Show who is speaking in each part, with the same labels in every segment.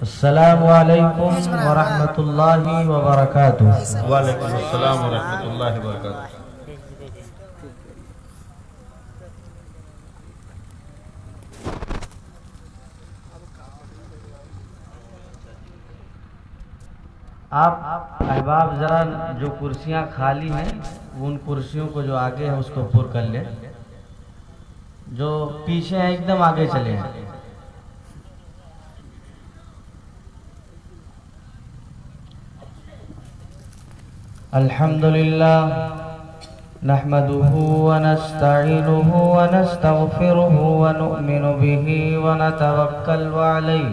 Speaker 1: السلام علیکم ورحمۃ اللہ وبرکاتہ۔
Speaker 2: وعلیکم السلام ورحمۃ اللہ وبرکاتہ۔
Speaker 1: آپ احباب ذرا جو کرسیاں خالی ہیں ان کرسیوں کو جو آگے ہیں اس کو پر کر لیں، جو پیچھے ہیں ایک دم آگے چلے ہیں۔ الحمدللہ نحمده ونستعینه ونستغفره ونؤمن به ونتوکل علیہ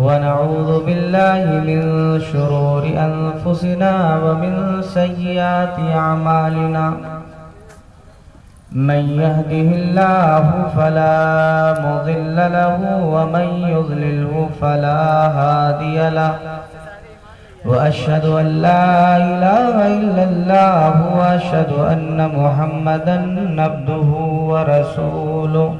Speaker 1: ونعوذ باللہ من شرور انفسنا ومن سیئات اعمالنا من يهده الله فلا مضل له ومن يضلله فلا هادي له وأشهد أن لا إله إلا الله وأشهد أن محمدا عبده ورسوله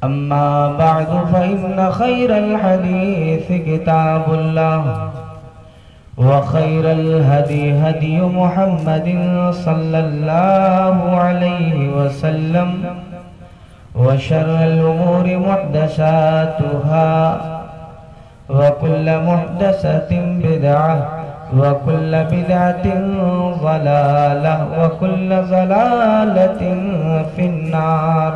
Speaker 1: أما بعد فإن خير الحديث كتاب الله وخير الهدي هدي محمد صلى الله عليه وسلم وشر الأمور محدثاتها وكل محدثة بدعة وكل بدعة ضلالة وكل ضلالة في النار۔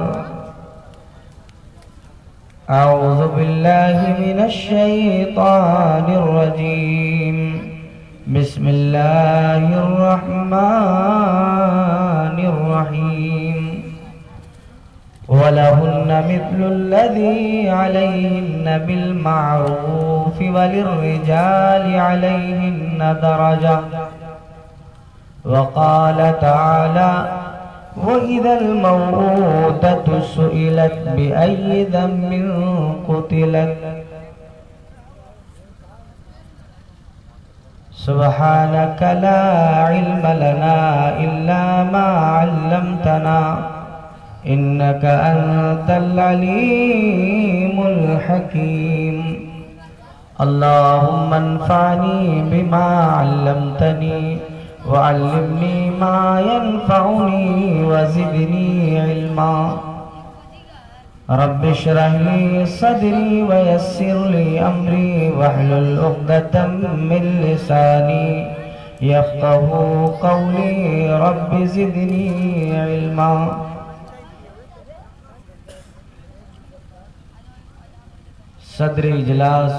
Speaker 1: أعوذ بالله من الشيطان الرجيم، بسم الله الرحمن الرحيم۔ وَلَهُنَّ مِثْلُ الَّذِي عَلَيْهِنَّ بِالْمَعْرُوفِ وَلِلرِّجَالِ عَلَيْهِنَّ دَرَجَةٌ۔ وَقَالَ تَعَالَى وَإِذَا الْمَوْءُودَةُ سُئِلَتْ بِأَيِّ ذَنبٍ قُتِلَتْ۔ سُبْحَانَكَ لَا عِلْمَ لَنَا إِلَّا مَا عَلَّمْتَنَا إنك أنت العليم الحكيم۔ اللهم انفعني بما علمتني وعلمني ما ينفعني وزدني علما۔ رب اشرح لي صدري ويسر لي أمري واحلل عقدة من لساني يفقهوا قولي رب زدني علما۔ صدر اجلاس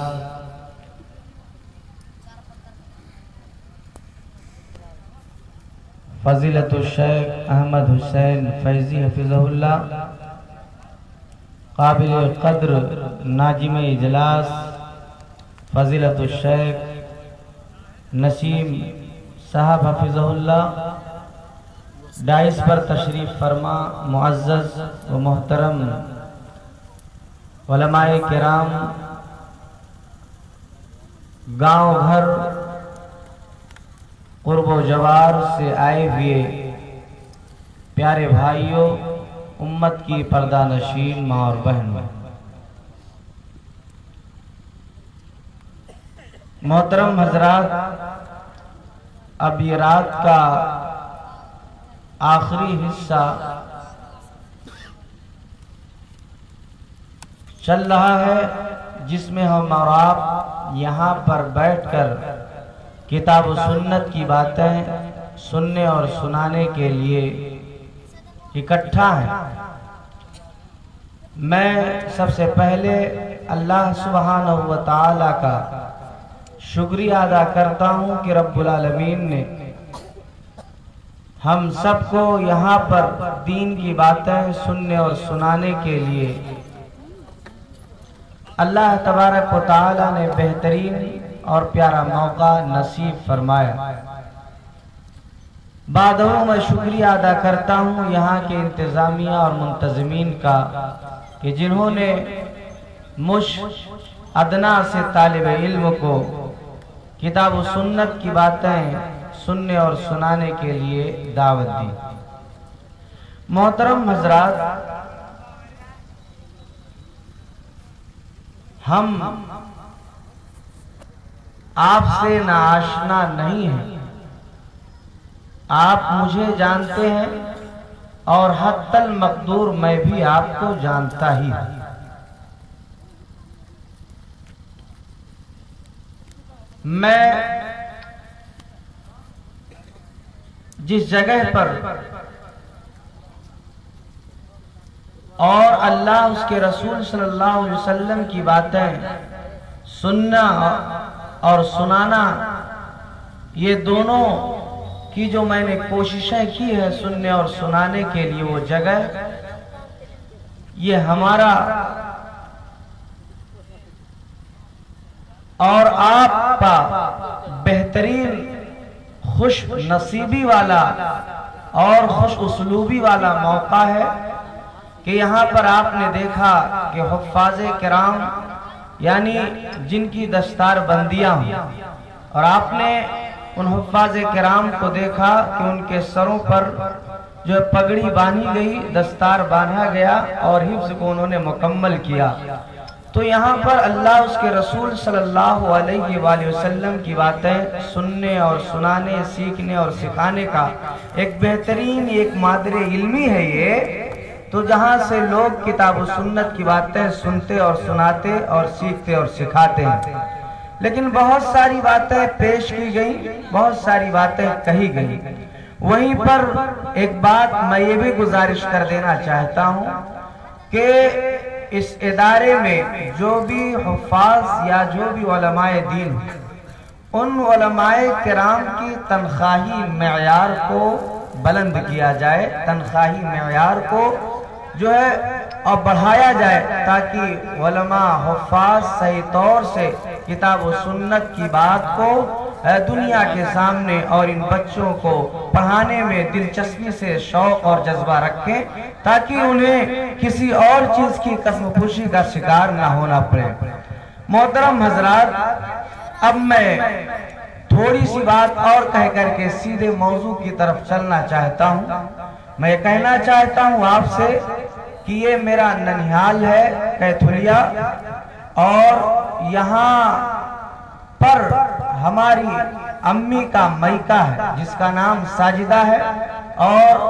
Speaker 1: فضیلت الشیخ احمد حسین فیضی حفظہ اللہ، قابل قدر ناجم اجلاس فضیلت الشیخ نسیم صاحب حفظہ اللہ، ڈائس پر تشریف فرما معزز و محترم علماء کرام، گاؤں گھر قرب و جوار سے آئے ہوئے پیارے بھائیوں، امت کی پردہ نشین ماں اور بہنوں، محترم حضرات، اب یہ رات کا آخری حصہ چل رہا ہے جس میں ہم اور آپ یہاں پر بیٹھ کر کتاب و سنت کی باتیں سننے اور سنانے کے لیے اکٹھا ہیں۔ میں سب سے پہلے اللہ سبحانہ و تعالی کا شکریہ ادا کرتا ہوں کہ رب العالمین نے ہم سب کو یہاں پر دین کی باتیں سننے اور سنانے کے لیے اللہ تبارک و تعالی نے بہترین اور پیارا موقع نصیب فرمایا۔ بعدوں میں شکریہ ادا کرتا ہوں یہاں کے انتظامیہ اور منتظمین کا کہ جنہوں نے مجھ ادنا سے طالب علم کو کتاب و سنت کی باتیں سننے اور سنانے کے لیے دعوت دی۔ محترم حضرات، ہم آپ سے ناآشنا نہیں ہیں، آپ مجھے جانتے ہیں اور حتی المقدور میں بھی آپ کو جانتا ہی ہوں۔ میں جس جگہ پر اور اللہ اس کے رسول صلی اللہ علیہ وسلم کی باتیں سننا اور سنانا، یہ دونوں کی جو میں نے کوششیں کی ہے سننے اور سنانے کے لیے، وہ جگہ یہ ہمارا اور آپ کا بہترین خوش نصیبی والا اور خوش اسلوبی والا موقع ہے کہ یہاں پر آپ نے دیکھا کہ حفاظ کرام یعنی جن کی دستار بندیاں ہوں، اور آپ نے ان حفاظ کرام کو دیکھا کہ ان کے سروں پر جو پگڑی باندھی گئی، دستار باندھا گیا اور حفظ کو انہوں نے مکمل کیا۔ تو یہاں پر اللہ اس کے رسول صلی اللہ علیہ وآلہ وسلم کی باتیں سننے اور سنانے، سیکھنے اور سکھانے کا ایک بہترین ایک مادر علمی ہے یہ، تو جہاں سے لوگ کتاب و سنت کی باتیں سنتے اور سناتے اور سیکھتے اور سکھاتے ہیں۔ لیکن بہت ساری باتیں پیش کی گئیں، بہت ساری باتیں کہی گئیں۔ وہیں پر ایک بات میں یہ بھی گزارش کر دینا چاہتا ہوں کہ اس ادارے میں جو بھی حفاظ یا جو بھی علماء دین، ان علماء کرام کی تنخواہی معیار کو بلند کیا جائے، تنخواہی معیار کو جو ہے اور بڑھایا جائے، تاکہ علماء حفاظ صحیح طور سے کتاب و سنت کی بات کو دنیا کے سامنے اور ان بچوں کو پڑھانے میں دلچسپی سے شوق اور جذبہ رکھیں، تاکہ انہیں کسی اور چیز کی قسم پوشی کا شکار نہ ہونا پڑے۔ محترم حضرات، اب میں تھوڑی سی بات اور کہہ کر کے سیدھے موضوع کی طرف چلنا چاہتا ہوں۔ میں کہنا چاہتا ہوں آپ سے کہ یہ میرا ننہال ہے کیتھولیا، اور یہاں پر ہماری امی کا مائکہ ہے جس کا نام ساجدہ ہے، اور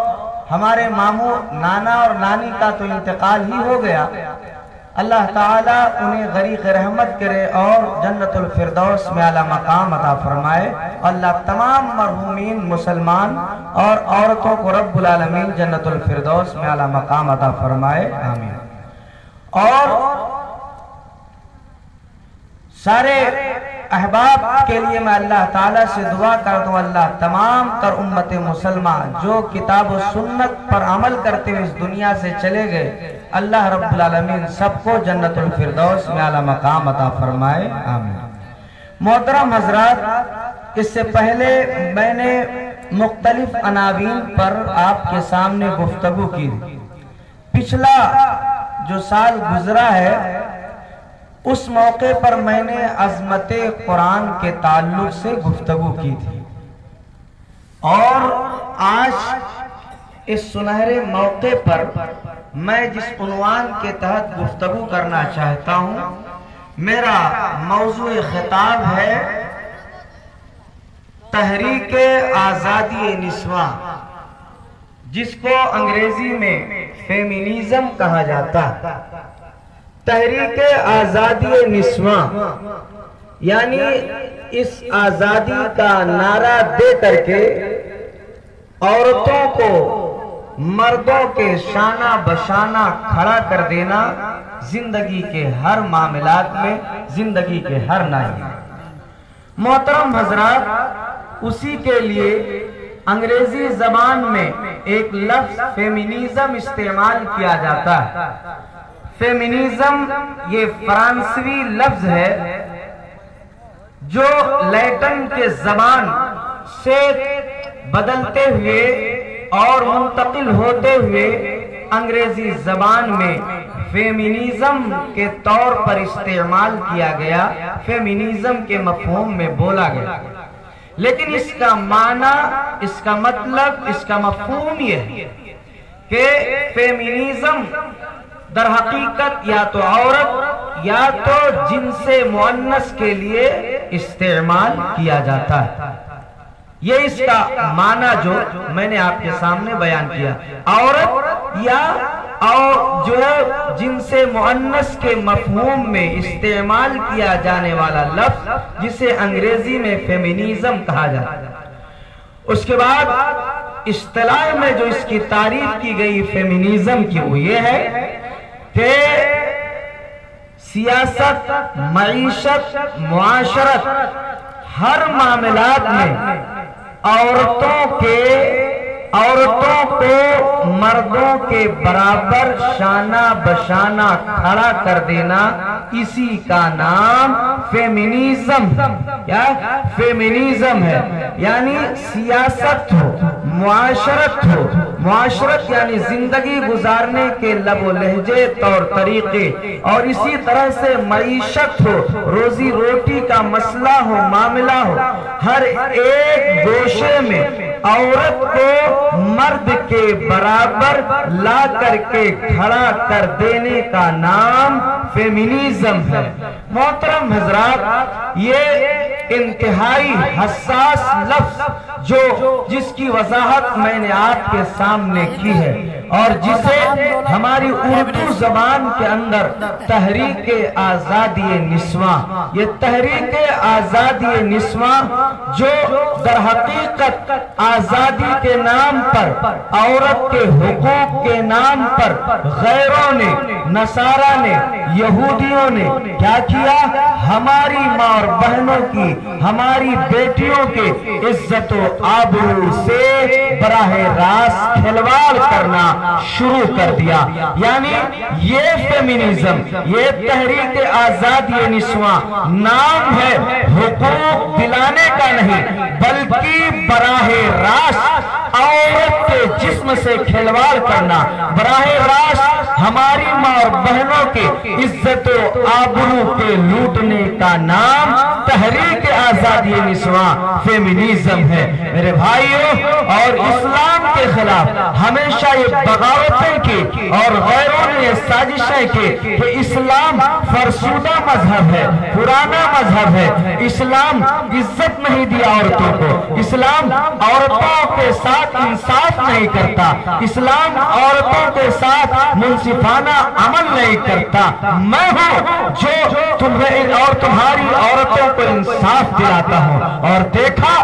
Speaker 1: ہمارے ماموں نانا اور نانی کا تو انتقال ہی ہو گیا، اللہ تعالیٰ انہیں غریق رحمت کرے اور جنت الفردوس میں اعلیٰ مقام عطا فرمائے۔ اللہ تمام مرحومین مسلمان اور عورتوں کو رب العالمین جنت الفردوس میں اعلیٰ مقام عطا فرمائے، آمین۔ اور سارے احباب کے لیے میں اللہ تعالیٰ سے دعا کرتا ہوں، اللہ تمام تر امت مسلمان جو کتاب و سنت پر عمل کرتے ہوئے اس دنیا سے چلے گئے، اللہ رب العالمین سب کو جنت الفردوس میں اعلیٰ مقام عطا فرمائے، آمین۔ محترم حضرات، اس سے پہلے میں نے مختلف عناوین پر آپ کے سامنے گفتگو کی۔ پچھلا جو سال گزرا ہے اس موقع پر میں نے عظمت قرآن کے تعلق سے گفتگو کی تھی، اور آج اس سنہرے موقع پر میں جس عنوان کے تحت گفتگو کرنا چاہتا ہوں، میرا موضوع خطاب ہے تحریک آزادی نسواں، جس کو انگریزی میں فیمینزم کہا جاتا ہے۔ تحریک آزادی نسواں یعنی اس آزادی کا نعرہ دے کر کے عورتوں کو مردوں کے شانہ بشانہ کھڑا کر دینا، زندگی کے ہر معاملات میں، زندگی کے ہر ناحیے۔ محترم حضرات، اسی کے لیے انگریزی زبان میں ایک لفظ فیمینزم استعمال کیا جاتا ہے۔ فیمینزم یہ فرانسوی لفظ ہے جو لیٹن کے زبان سے بدلتے ہوئے اور منتقل ہوتے ہوئے انگریزی زبان میں فیمینزم کے طور پر استعمال کیا گیا، فیمینزم کے مفہوم میں بولا گیا۔ لیکن اس کا معنی، اس کا مطلب، اس کا مفہوم یہ ہے کہ فیمینزم در حقیقت یا تو عورت یا تو جنس مؤنث کے لیے استعمال کیا جاتا ہے. یہ اس کا معنی جو میں نے آپ کے سامنے بیان کیا. عورت یا اور جو ہے جنس مؤنث کے مفہوم میں استعمال کیا جانے والا لفظ جسے انگریزی میں فیمینزم کہا جاتا ہے. اس کے بعد اصطلاح میں جو اس کی تعریف کی گئی فیمینزم کی وہ یہ ہے کہ سیاست، معیشت، معاشرت، ہر معاملات میں عورتوں کو مردوں کے برابر شانہ بشانہ کھڑا کر دینا، اسی کا نام فیمینزم کیا فیمینزم ہے. یعنی سیاست ہو، معاشرت ہو، معاشرت یعنی زندگی گزارنے کے لب و لہجے طور طریقے، اور اسی طرح سے معیشت ہو، روزی روٹی کا مسئلہ ہو، معاملہ ہو، ہر ایک گوشے میں عورت کو مرد کے برابر لا کر کے کھڑا کر دینے کا نام فیمینزم ہے. محترم حضرات، یہ انتہائی حساس لفظ جس کی وضاحت میں نے آپ کے سامنے کی ہے اور جسے ہماری اردو زبان کے اندر تحریک آزادی نسواں، یہ تحریک آزادی نسواں جو در حقیقت آزادی کے نام پر، عورت کے حقوق کے نام پر غیروں نے، نصارہ نے، یہودیوں نے کیا کیا؟ ہماری ماں اور بہنوں کی، ہماری بیٹیوں کے عزت و آبرو سے براہ راست کھلواڑ کرنا شروع کر دیا. یعنی یہ فیمینزم، یہ تحریک آزادی نسواں نام ہے حقوق دلانے کا نہیں، بلکہ براہ راست عورت کے جسم سے کھلواڑ کرنا، براہ راست ہماری ماں اور بہنوں کے عزت و آبرو کے لوٹنے کا نام تحریک آزادی نسواں فیمینزم ہے. میرے بھائیوں، اور اسلام کے خلاف ہمیشہ یہ بغاوتیں کی اور غیروں نے یہ سازشیں کی کہ اسلام فرسودہ مذہب ہے، پرانا مذہب ہے، اسلام عزت نہیں دیا عورتوں کو، اسلام عورتوں کے ساتھ انصاف نہیں کرتا، اسلام عورتوں کے ساتھ منصفانہ عمل نہیں کرتا. میں ہوں جو تمہیں اور تمہاری عورتوں کو انصاف دلاتا ہوں. اور دیکھا،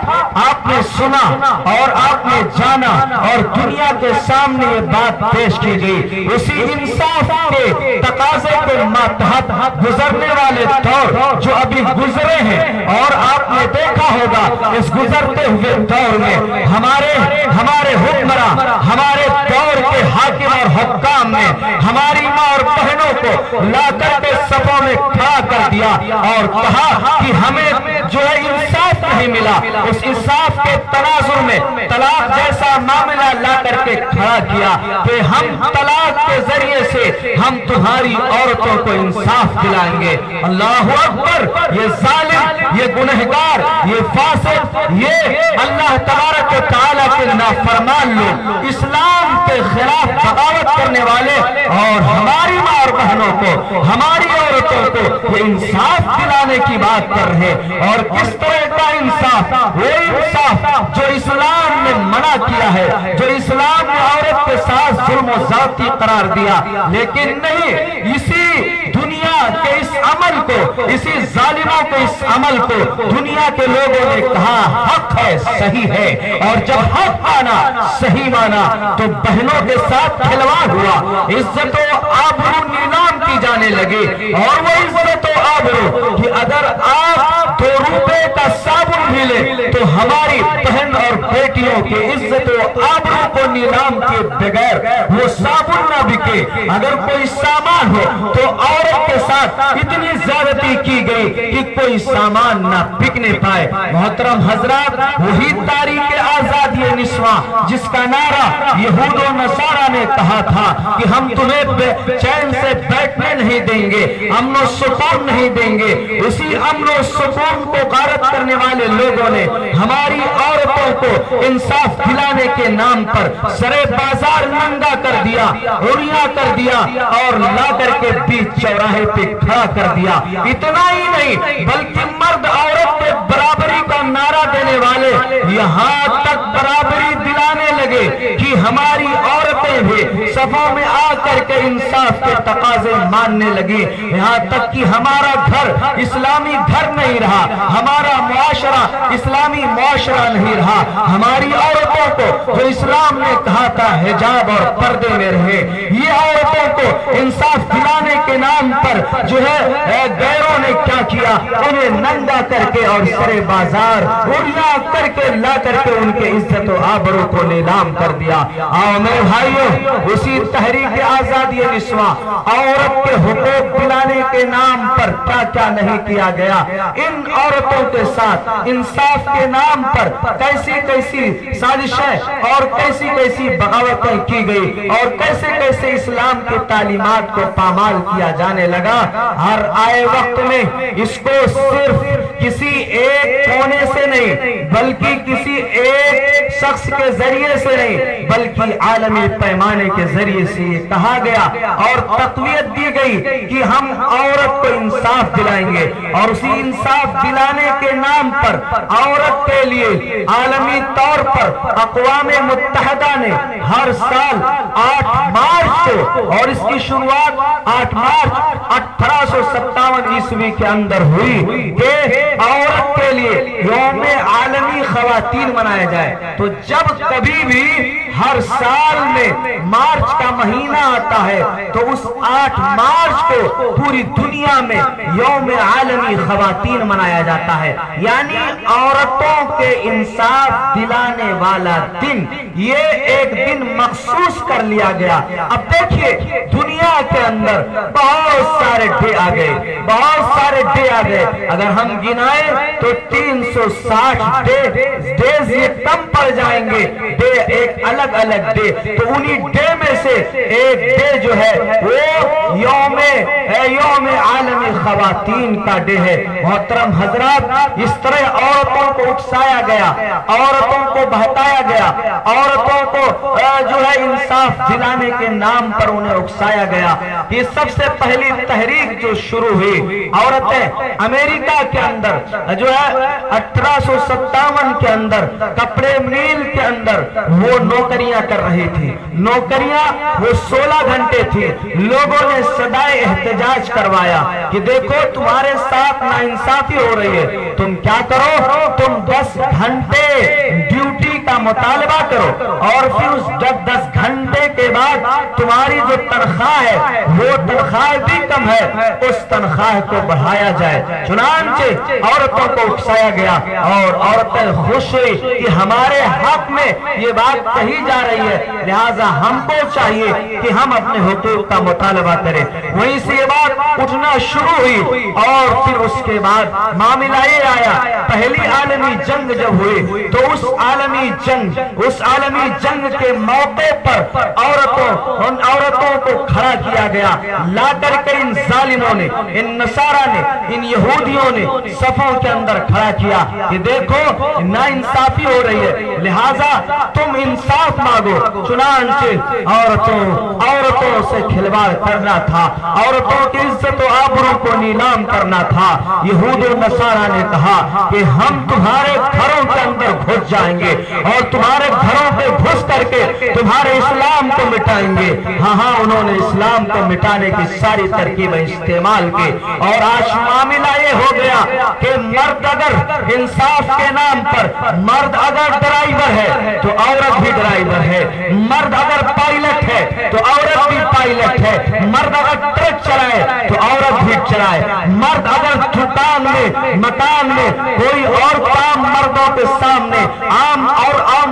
Speaker 1: آپ نے سنا اور آپ نے جانا اور دنیا کے سامنے یہ بات پیش کی گئی. اسی انصاف کے تقاضے کے ماتحت گزرنے والے دور جو ابھی گزرے ہیں، اور آپ نے دیکھا ہوگا اس گزرتے ہوئے دور میں ہمارے حکمراں، ہمارے دور کے حاکم اور حکام نے ہماری ماں اور بہنوں کو لا کر کے صفوں میں کھڑا کر دیا اور کہا کہ ہمیں جو ہے انصاف نہیں ملا. اس انصاف کے تناظر میں طلاق جیسا معاملہ لا کر کے کھڑا کیا کہ ہم طلاق کے ذریعے سے ہم تمہاری عورتوں کو انصاف دلائیں گے. اللہ اکبر! یہ ظالم، یہ گنہگار، یہ فاسق، یہ اللہ تبارک و تعالیٰ کے نافرمان لوگ، اسلام کے خلاف بغاوت کرنے والے اور ہماری ماں اور بہنوں کو، ہماری عورتوں کو یہ انصاف دلانے کی بات کر رہے. اور کس طرح کا انصاف؟ وہ انصاف جو اسلام نے منع کیا ہے، جو اسلام نے عورت کے ساتھ ظلم و زیادتی قرار دیا. لیکن نہیں، اسی دنیا کے اس عمل کو، اسی ظالموں کے اس عمل کو دنیا کے لوگوں نے کہا حق ہے، صحیح ہے. اور جب حق مانا، صحیح مانا، تو بہنوں کے ساتھ کھلواڑ ہوا، عزت و آبرو نیلام کی جانے لگی. اور وہ عزت و آبرو کہ اگر آپ 2 روپے کا صابن بھی لیں تو ہماری بہن اور بیٹیوں کی عزت و آبرو کو نیلام کے بغیر وہ صابن نہ بکے. اگر کوئی سامان ہو تو عورت کے ساتھ اتنی زیادتی کی گئی کہ کوئی سامان نہ بکنے پائے. محترم حضرات، وہی تاریخ آزادی نسواں جس کا نعرہ یہود و نصارہ نے کہا تھا کہ ہم تمہیں چین سے بیٹھنے نہیں نہیں دیں گے، امن و سکون نہیں دیں گے۔ اسی امن و سکون کو غارت کرنے والے لوگوں نے ہماری عورتوں کو انصاف دلانے کے نام پر سرے بازار ننگا کر دیا، عریاں کر دیا اور لا کر کے بیچ چوراہے پہ کھڑا کر دیا۔ اتنا ہی نہیں بلکہ مرد عورت پہ برابری کا نعرہ دینے والے یہاں تک برابری دلانے لگے کہ ہماری عورتیں بھی صفوں میں آ کر کے انصاف کے تقاضے ماننے لگی، یہاں تک کہ ہمارا گھر اسلامی گھر نہیں رہا، ہمارا معاشرہ اسلامی معاشرہ نہیں رہا۔ ہماری عورتوں کو جو اسلام نے کہا تھا حجاب اور پردے میں رہے، یہ عورتوں کو انصاف دلانے کے نام پر جو ہے غیروں نے کیا کیا، انہیں ننگا کر کے اور سرے بازار عریاں کر کے لا کر کے ان کے عزت و آبرو کو نیلام کر دیا۔ آؤ میرے بھائیو، اسی تحریک آزادی نسواں عورت کے حقوق دلانے کے نام پر کیا کیا نہیں کیا گیا، ان عورتوں کے ساتھ انصاف کے نام پر کیسی کیسی سازشیں اور کیسی کیسی بغاوتیں کی گئی اور کیسے کیسے اسلام کی تعلیمات کو پامال کیا جانے لگا۔ ہر آئے وقت میں اس کو صرف کسی ایک کونے سے نہیں بلکہ کسی ایک شخص کے ذریعے سے نہیں بلکہ عالمی پیمانے کے ذریعے سے یہ کہا گیا اور تقویت دی گئی کہ ہم عورت کو انصاف دلائیں گے، اور اسی انصاف دلانے کے نام پر عورت کے لیے عالمی طور پر اقوام متحدہ نے ہر سال 8 مارچ کو، اور اس کی شروعات 8 مارچ 1857 عیسوی کے اندر ہوئی کہ عورت کے لیے یوم عالمی خواتین منایا جائے۔ تو جب کبھی بھی ہر سال میں مارچ کا مہینہ آتا ہے تو اس 8 مارچ کو پوری دنیا میں یوم عالمی خواتین منایا جاتا ہے، یعنی عورتوں کے انصاف دلانے والا دن، یہ ایک دن مخصوص کر لیا گیا۔ اب دیکھیے دنیا کے اندر بہت سارے ڈے آ گئے، بہت سارے ڈے آ گئے، اگر ہم گنائیں تو 360 ڈیز یہ کم پڑ جائیں گے، ڈے ایک الگ الگ ڈے۔ تو انہی ڈے میں سے ایک ڈے جو ہے وہ یوم عالمی خواتین کا ڈے ہے۔ محترم حضرات، اس طرح عورتوں کو اکسایا گیا، عورتوں کو بہتایا گیا، عورتوں کو جو ہے انصاف دلانے کے نام پر انہیں اکسایا گیا۔ یہ سب سے پہلی تحریک جو شروع ہوئی، عورتیں امریکہ کے اندر جو ہے 1857 کے اندر کپڑے میل کے اندر وہ نوکریاں کر رہی تھی، نوکریاں وہ 16 گھنٹے تھی۔ لوگوں نے صدائے احتجاج کروایا کہ دیکھو تمہارے ساتھ ناانصافی ہو رہی ہے، تم کیا کرو، تم 10 گھنٹے ڈیوٹی کا مطالبہ کرو اور پھر اس 10 گھنٹے کے بعد تمہاری جو تنخواہ ہے وہ تنخواہ بھی کم ہے، اس تنخواہ کو بڑھایا جائے۔ چنانچہ عورتوں کو اکسایا گیا اور عورتیں خوش ہوئی کہ ہمارے حق میں یہ بات کہی جا رہی ہے، لہٰذا ہم کو چاہیے کہ ہم اپنے حقوق کا مطالبہ کریں۔ وہیں سے یہ بات اٹھنا شروع ہوئی اور پھر اس کے بعد معاملہ یہ آیا، پہلی عالمی جنگ جب ہوئی تو اس عالمی جنگ کے موقع پر ان عورتوں کو کھڑا کیا گیا، لا کر کے ان ظالموں نے، ان نصارہ نے، ان یہودیوں نے صفوں کے اندر کھڑا کیا کہ دیکھو ناانصافی ہو رہی ہے، لہٰذا تم انصاف مانگو۔ چنانچہ عورتوں سے کھلواڑ کرنا تھا، عورتوں کی عزت و آبرو کو نیلام کرنا تھا۔ یہود و نصارہ نے کہا کہ ہم تمہارے گھروں کے اندر گھس جائیں گے اور تمہارے گھروں پہ گھس کر کے تمہارے اسلام کو مٹائیں گے۔ ہاں انہوں نے اسلام کو مٹانے کی ساری ترکیبیں استعمال کی، اور آج معاملہ یہ ہو گیا کہ مرد اگر انصاف کے نام پر، مرد اگر ڈرائیور ہے تو عورت بھی ڈرائیور ہے، مرد اگر پائلٹ ہے تو عورت بھی پائلٹ ہے، مرد اگر ٹرک چلائے تو عورت بھی چلائے، مرد اگر دکان میں، مکان میں کوئی اور کام مردوں کے سامنے، عام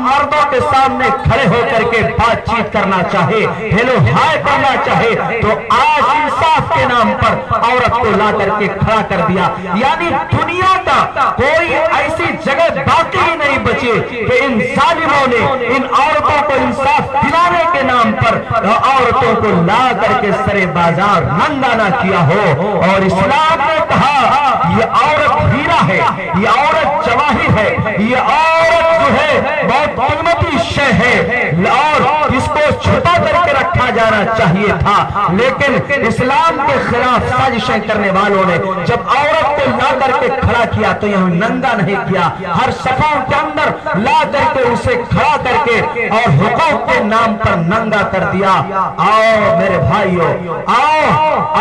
Speaker 1: مردوں کے سامنے کھڑے ہو کر کے بات چیت کرنا چاہے، ہیلو ہائے کرنا چاہے، تو آج انصاف کے نام پر
Speaker 3: پر عورت کو لا کر کے کھڑا کر دیا. یعنی دنیا کا کوئی ایسی جگہ باقی ہی نہیں بچے کہ ان ظالموں نے ان عورتوں کو انصاف دلانے کے نام پر عورتوں کو لا کر کے سر بازار ننگا نہ کیا ہو. اور اسلام نے کہا یہ عورت ہیرا ہے, یہ عورت جواہر ہے, یہ عورت جو ہے بہت قیمتی شے ہے اور اس کو چھپا کر کے رکھا جانا چاہیے تھا. لیکن اسلام کے خلاف سازشیں کرنے والوں نے جب عورت کو لا کر کے کھڑا کیا تو یہ ننگا نہیں کیا, ہر صفوں کے اندر لا کر کے اسے کھڑا کر کے اور حقوق کے نام پر ننگا کر دیا. آؤ میرے بھائیو, آؤ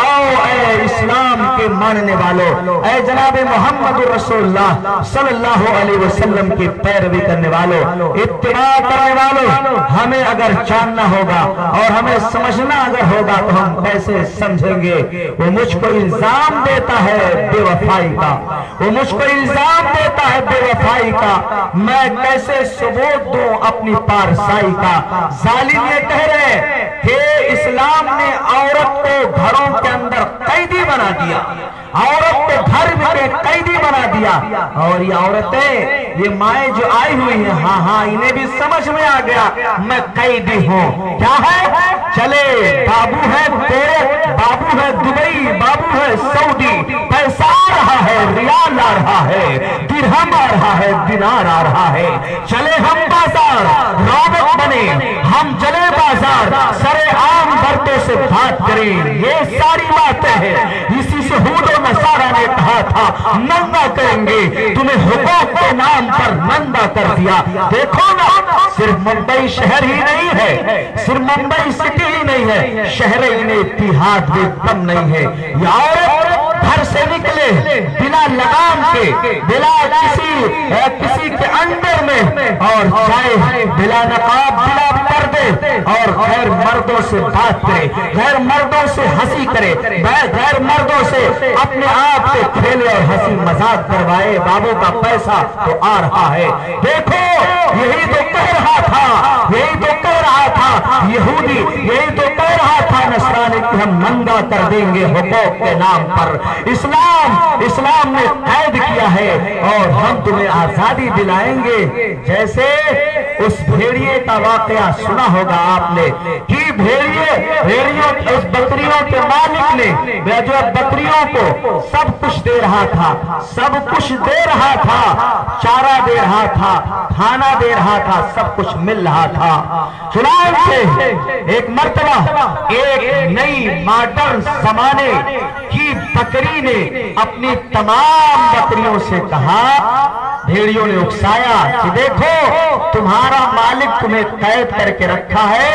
Speaker 3: آؤ اے اسلام کے ماننے والوں, اے جناب محمد رسول اللہ صلی اللہ علیہ وسلم کی پیروی کرنے والوں, اتباع کرنے والوں, ہمیں اگر جاننا ہوگا اور ہمیں سمجھنا اگر ہوگا تو ہم کیسے سمجھیں گے. وہ مجھ کو الزام دیتا ہے بے وفائی کا, وہ مجھ کو الزام دیتا ہے بے وفائی کا, میں کیسے ثبوت دوں اپنی پارسائی کا. ظالم یہ کہہ رہے کہ اسلام نے عورت کو گھروں کے اندر قیدی بنا دیا, عورت کو گھر میں قیدی بنا دیا. اور یہ عورتیں, یہ مائیں جو آئی ہوئی ہیں, ہاں ہاں انہیں بھی سمجھ میں آ گیا میں قیدی ہوں. کیا ہے, چلے بابو ہے کویت, بابو ہے دبئی, بابو ہے سعودی, پیسہ آ رہا ہے, ریال آ رہا ہے, درہم آ رہا ہے, دینار آ رہا ہے, چلے ہم بازار رونق بنے, ہم چلے بازار سرے عام برتوں سے بات کریں. یہ ساری باتیں ہیں, اسی سے ہود و نصارہ نے کہا تھا ننگا کریں گے تمہیں, حقوق کے نام پر ننگا کر دیا. دیکھو نا, صرف ممبئی شہر ہی نہیں ہے, صرف ممبئی سٹی ہی نہیں ہے, شہر انہیں اتحاد بھی کم نہیں ہے. یہ عورت گھر سے نکلے بلا لگام کے, بلا کسی کے اندر میں, اور جائے بلا نقاب, بلا پردے, اور غیر مردوں سے بات کرے, غیر مردوں سے ہنسی کرے, غیر مردوں سے اپنے آپ سے کھیلے اور ہنسی مذاق کروائے. بابو کا پیسہ تو آ رہا ہے. دیکھو یہی تو کہہ رہا تھا, یہی تو کہہ رہا تھا یہودی, یہی تو کہہ رہا تھا نصرانی کہ ہم ننگا کر دیں گے حقوق کے نام پر. اسلام نے قید کیا ہے اور ہم تمہیں آزادی دلائیں گے. جیسے اس بھیڑیے کا واقعہ سنا ہوگا آپ نے کہ بھیڑیوں اس بکریوں کے مالک نے جو بکریوں کو سب کچھ دے رہا تھا, سب کچھ دے رہا تھا, چارہ دے رہا تھا, کھانا دے رہا تھا, سب کچھ مل رہا تھا. چنانچہ ایک مرتبہ ایک نئی ماڈرن زمانے کی بکری نے اپنی تمام بکریوں سے کہا, بھیڑیوں نے اکسایا کہ دیکھو تمہارا مالک تمہیں قید کر کے رکھا ہے,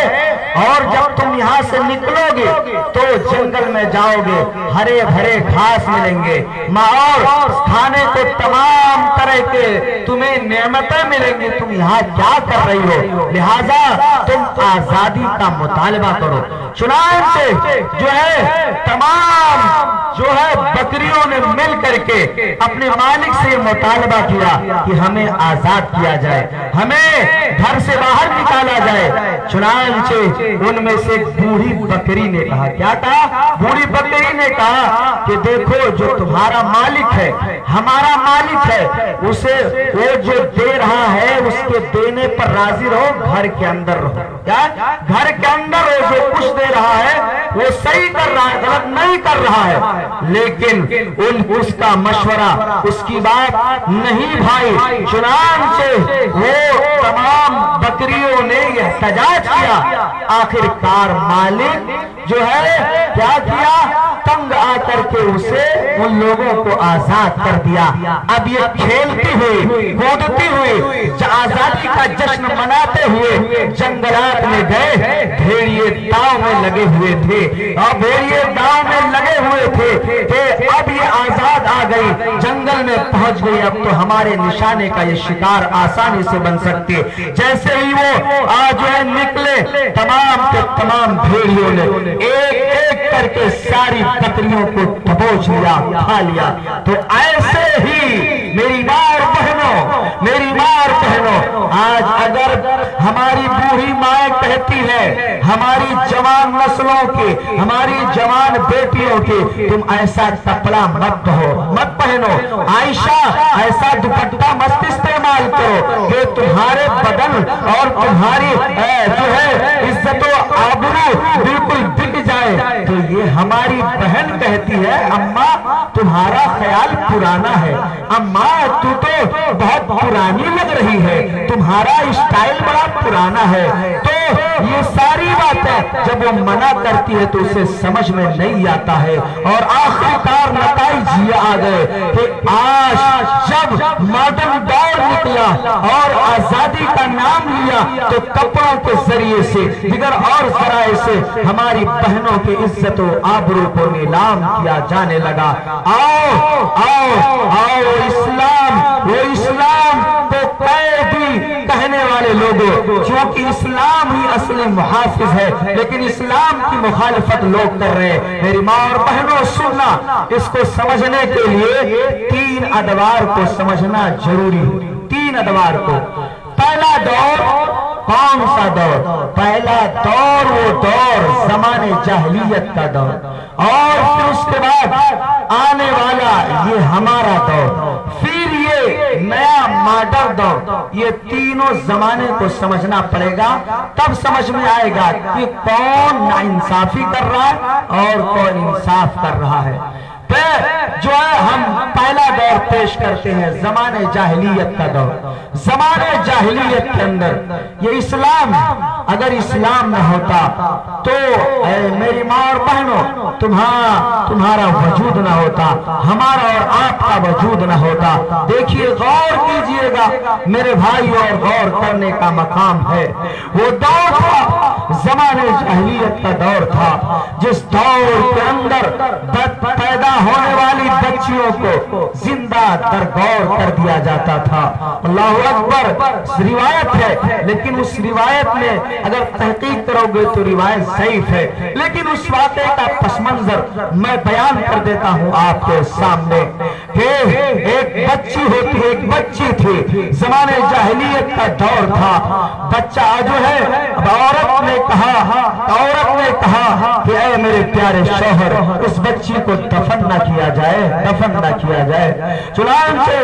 Speaker 3: اور جب تم یہاں سے نکلو گے تو جنگل میں جاؤ گے, ہرے بھرے گھاس ملیں گے, اور کھانے کو تمام طرح کے تمہیں نعمتیں ملیں گی, تم یہاں کیا کر رہی ہو, لہذا تم آزادی کا مطالبہ کرو. چنانچہ جو ہے تمام جو ہے بکریوں نے مل کر کے اپنے مالک سے مطالبہ کیا کہ ہمیں آزاد کیا جائے, ہمیں گھر سے باہر نکالا جائے. چنانچہ ان میں سے ایک بوڑھی بکری نے کہا, کیا کہا, بوڑھی بکری نے کہا کہ دیکھو جو تمہارا مالک ہے, ہمارا مالک ہے, اسے وہ جو دے رہا ہے اس کے دینے پر راضی رہو, گھر کے اندر رہو. کیا گھر کے اندر وہ جو کچھ دے رہا ہے وہ صحیح کر رہا ہے, غلط نہیں کر رہا ہے. لیکن اس کا مشورہ, اس کی بات نہیں بھائی. چنانچہ وہ تمام بکریوں نے احتجاج کیا. آخر کار مالک جو ہے کیا کیا, تنگ آ کر کے اسے ان لوگوں کو آزاد کر دیا. اب یہ کھیلتی ہوئی, کودتی ہوئی, آزادی کا جشن مناتے ہوئے جنگلات میں گئے. بھیڑیے داؤں میں لگے ہوئے تھے, اور بھیڑیے داؤں میں لگے ہوئے تھے کہ اب یہ آزاد آ گئی, جنگل میں پہنچ گئی, اب تو ہمارے نشانے کا یہ شکار آسانی سے بن سکتے. جیسے ہی وہ آج نکلے, تمام کے تمام بھیڑیوں نے ایک ایک کر کے ساری بکریوں کو دبوچ لیا, کھا لیا. تو ایسے ہی میری ماں اور بہنوں, آج اگر ہماری بوڑھی مائیں کہتی ہے ہماری جوان نسلوں کے، ہماری جوان بیٹیوں کے، تم ایسا کپڑا مت پہنو، عائشہ ایسا دوپٹہ مت استعمال کرو کہ تمہارے بدن اور تمہاری جو ہے عزت و آبرو بالکل بک جائے، تو یہ ہماری بہن کہتی ہے اماں تمہارا خیال پرانا ہے، اماں تو بہت پرانی لگ رہی ہے، تمہارا اسٹائل بڑا پرانا ہے۔ تو یہ ساری باتیں جب وہ منع کرتی ہے تو اسے سمجھ میں نہیں آتا ہے، اور آخرکار نتائج یہ آ گئے کہ آج جب ماڈرن دور نکلا اور آزادی کا نام لیا تو کپڑوں کے ذریعے سے دیگر اور ذرائع سے ہماری بہنوں کی عزت و آبرو کو نیلام کیا جانے لگا۔ آؤ آؤ آؤ اسلام، وہ اسلام کو قیدی کہنے والے لوگوں، چونکہ اسلام ہی اصل محافظ ہے لیکن اسلام کی مخالفت لوگ کر رہے ہیں۔ میری ماں اور بہنوں سننا، اس کو سمجھنے کے لیے 3 ادوار کو سمجھنا ضروری ہے۔ 3 ادوار کو۔ پہلا دور کون سا دور؟ پہلا دور وہ دور زمانے جاہلیت کا دور، اور پھر اس کے بعد آنے والا یہ ہمارا دور، پھر یہ نیا ماڈرن دور۔ یہ تینوں زمانے کو سمجھنا پڑے گا، تب سمجھ میں آئے گا کہ کون ناانصافی کر رہا ہے اور کون انصاف کر رہا ہے۔ پھر جو ہے ہم پہلا دور پیش کرتے ہیں زمانے جاہلیت کا دور۔ زمانے جاہلیت کے اندر یہ اسلام، اگر اسلام نہ ہوتا تو اے میری ماں اور بہنوں تمہارا وجود نہ ہوتا، ہمارا اور آپ کا وجود نہ ہوتا۔ دیکھیے غور کیجئے گا میرے بھائی، اور غور کرنے کا مقام ہے۔ وہ دور تھا زمانے جاہلیت کا دور تھا، جس دور کے اندر پیدا ہونے والی بچیوں کو زندہ درگور کر دیا جاتا تھا۔ اللہ اکبر، روایت ہے لیکن اس روایت میں اگر تحقیق کرو گے تو روایت ضعیف ہے، لیکن اس واقعے کا پس منظر میں بیان کر دیتا ہوں آپ کے سامنے کہ ایک بچی تھی، زمانے جاہلیت کا دور تھا۔ بچہ جو ہے عورت نے کہا کہ اے میرے پیارے شوہر، اس بچی کو دفن نہ کیا جائے۔ چنانچہ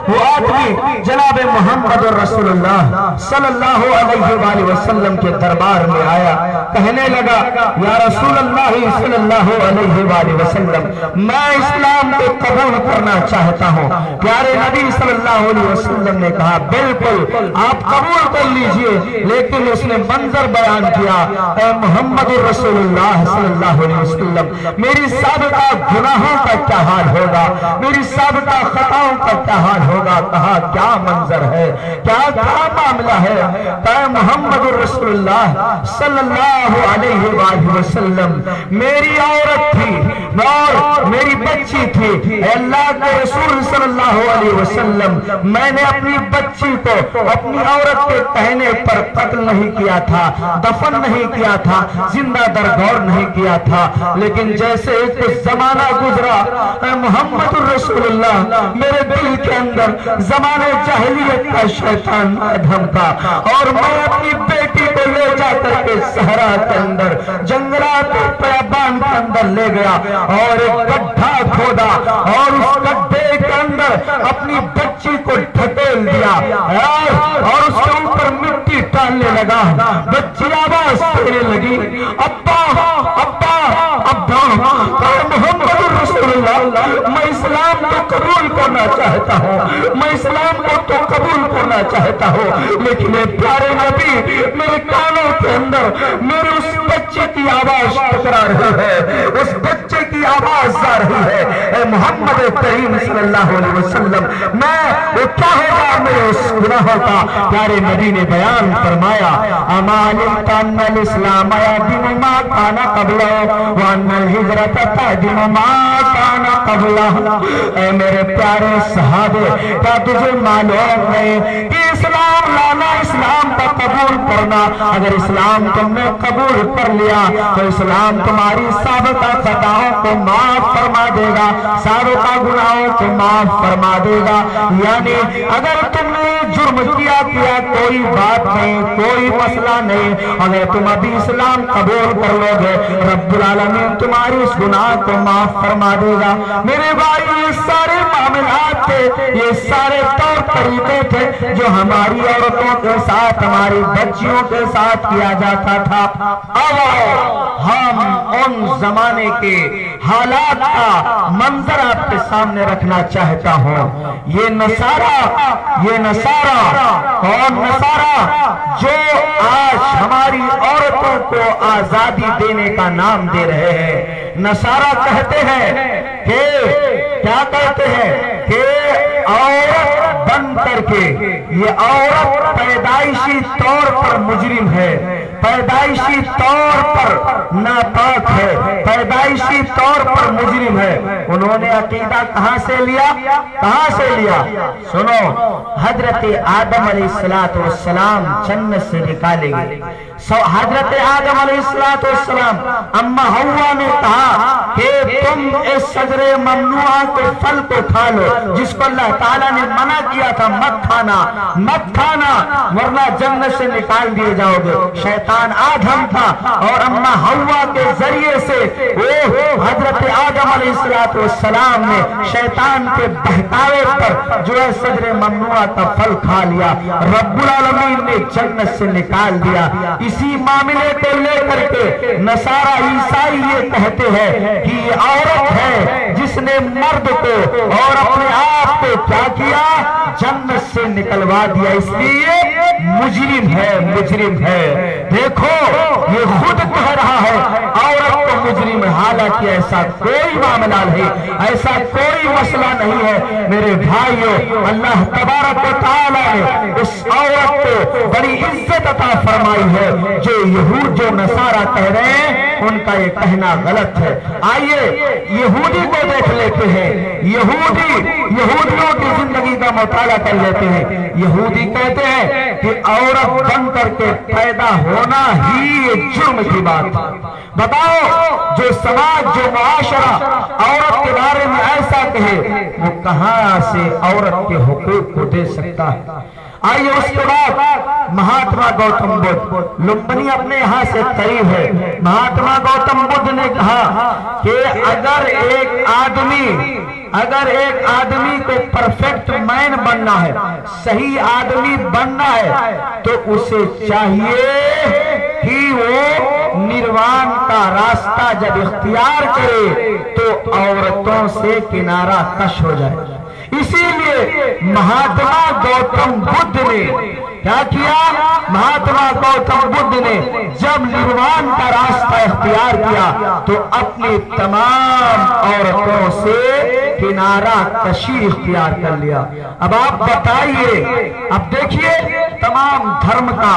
Speaker 3: وہ آدمی جناب محمد رسول اللہ صلی اللہ علیہ وآلہ وسلم کے دربار میں آیا، کہنے لگا یا رسول اللہ صلی اللہ علیہ وآلہ وسلم، میں اسلام کو قبول کرنا چاہتا ہوں۔ پیارے نبی صلی اللہ علیہ وسلم نے کہا بالکل آپ قبول کر لیجئے، لیکن اس نے منظر بیان کیا، اے محمد رسول اللہ صلی اللہ علیہ وسلم، میری سابقہ گناہوں کا کیا حال ہوگا، میری سابقہ خطاؤں کا کیا حال ہوگا؟ کہا کیا منظر ہے، کیا معاملہ ہے؟ اے محمد رسول اللہ صلی اللہ علیہ وآلہ وسلم، میری عورت تھی اور میری بچی تھی، اے اللہ کے رسول صلی اللہ علیہ وسلم، میں نے اپنی بچی کو اپنی عورت کے کہنے پر قتل نہیں کیا تھا، دفن نہیں کیا تھا، زندہ درگور نہیں کیا تھا، لیکن جیسے ایک زمانہ گزرا اے محمد رسول اللہ، میرے دل کے اندر زمانے جاہلیت کا شیطان دھمکا، اور میں اپنی بیٹی کو لے جا کر کے صحرا کے اندر، جنگلات بیابان کے اندر لے گیا اور ایک گڈھا کھودا اور اس گڈھے کے اندر اپنی بچی کو ڈھکیل دیا اور اس کے اوپر مٹی ڈالنے لگا۔ بچی آواز دینے لگی، ابا ابا ابا۔ محمد رسول اللہ، میں اسلام کو قبول کرنا چاہتا ہوں، میں اسلام کو تو قبول کرنا چاہتا ہوں، لیکن اے پیارے نبی، میرے کانوں کے اندر میرے اس بچے کی آواز ٹکرا رہی ہے، اس بچے کی آواز آ رہی ہے۔ اے محمد کریم صلی اللہ علیہ وسلم، وہ کیا ہوگا میرے اس گناہوں کا؟ پیارے نبی نے بیان فرمایا، اما علمت ان الاسلام یہدم ما کان قبلہ وان الہجرۃ تہدم ما کان قبلہ۔ اے میرے پیارے صحابے، کیا تجھے معلوم ہے کہ اسلام لانا، اسلام کا قبول کرنا، اگر اسلام تم نے قبول کر لیا تو اسلام تمہاری سابقہ خطاؤں کو معاف فرما دے گا، سابقہ گناہوں کو معاف فرما دے گا۔ یعنی اگر تم نے جرم کیا کوئی بات نہیں، کوئی مسئلہ نہیں، اگر تم ابھی اسلام قبول کر لو گے رب العالمین تمہاری اس گناہ کو معاف فرما دے گا۔ میرے بھائی یہ سارے معاملات تھے، یہ سارے طور طریقے تھے جو ہماری عورتوں کے ساتھ، ہماری بچیوں کے ساتھ کیا جاتا تھا۔ اب ہم ان زمانے کے حالات کا منظر آپ کے سامنے رکھنا چاہتا ہوں۔ یہ نصارہ کون نصارہ جو آج ہماری عورتوں کو آزادی دینے کا نام دے رہے ہیں۔ نصارہ کہتے ہیں کہ کیا کہتے ہیں کہ عورت بن کر کے یہ عورت پیدائشی طور پر مجرم ہے، پیدائشی طور پر ناپاک ہے، پیدائشی طور پر مجرم ہے۔ انہوں نے عقیدہ کہاں سے لیا؟ سنو، حضرت آدم علیہ السلام جنت سے نکالے گئے۔ حضرت آدم علیہ السلام اما حوا نے کہا کہ تم اس شجر ممنوعہ کے پھل کو کھا لو جس کو اللہ تعالیٰ نے منع کیا تھا، مت کھانا ورنہ جنت سے نکال دیے جاؤ گے۔ شیطان آدم تھا اور اما حوا کے ذریعے سے وہ حضرت آدم علیہ السلام نے شیطان کے بہکاوے پر جو ہے شجر ممنوعہ کا پھل کھا لیا، رب العالمین نے جنت سے نکال دیا۔ اسی معاملے کو لے کر کے نصارہ عیسائی یہ کہتے ہیں کہ یہ عورت ہے جس نے مرد کو اور اپنے آپ کو کیا کیا؟ جنت سے نکلوا دیا، اس لیے مجرم ہے۔ دیکھو یہ خود کہہ رہا ہے عورت کو مجرم، حالانکہ ایسا کوئی معاملہ نہیں، ایسا کوئی مسئلہ نہیں ہے۔ میرے بھائیو، اللہ تبارک و تعالیٰ نے اس عورت کو بڑی عزت عطا فرمائی ہے۔ جو نصارہ کہہ رہے ہیں ان کا یہ کہنا غلط ہے۔ آئیے یہودی کو دیکھ لیتے ہیں، یہودیوں کی زندگی کا مطالعہ کر لیتے ہیں۔ یہودی کہتے ہیں کہ عورت بن کر کے پیدا ہونا ہی جرم کی بات ہے۔ بتاؤ جو سماج، جو معاشرہ عورت کے بارے میں ایسا کہے وہ کہاں سے عورت کے حقوق کو دے سکتا ہے؟ آئیے اس کے بعد مہاتما گوتم بدھ، لمبنی اپنے یہاں سے قریب ہے۔ مہاتما گوتم بدھ نے کہا کہ اگر ایک آدمی کو پرفیکٹ مین بننا ہے، صحیح آدمی بننا ہے، تو اسے چاہیے کہ وہ نروان کا راستہ جب اختیار کرے تو عورتوں سے کنارہ کش ہو جائے۔ اسی لیے مہاتما گوتم بدھ نے کیا کیا؟ مہاتما گوتم بدھ نے جب نروان کا راستہ اختیار کیا تو اپنی تمام عورتوں سے کنارہ کشی اختیار کر لیا۔ اب آپ بتائیے، اب دیکھیے تمام دھرم کا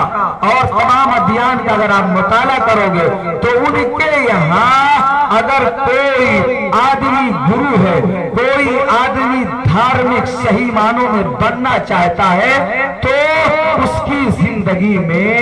Speaker 3: اور تمام ادیان کا اگر آپ مطالعہ کرو گے تو ان کے یہاں اگر کوئی آدمی گرو ہے، کوئی آدمی دھارمک صحیح معنوں میں بننا چاہتا ہے تو اس کی زندگی میں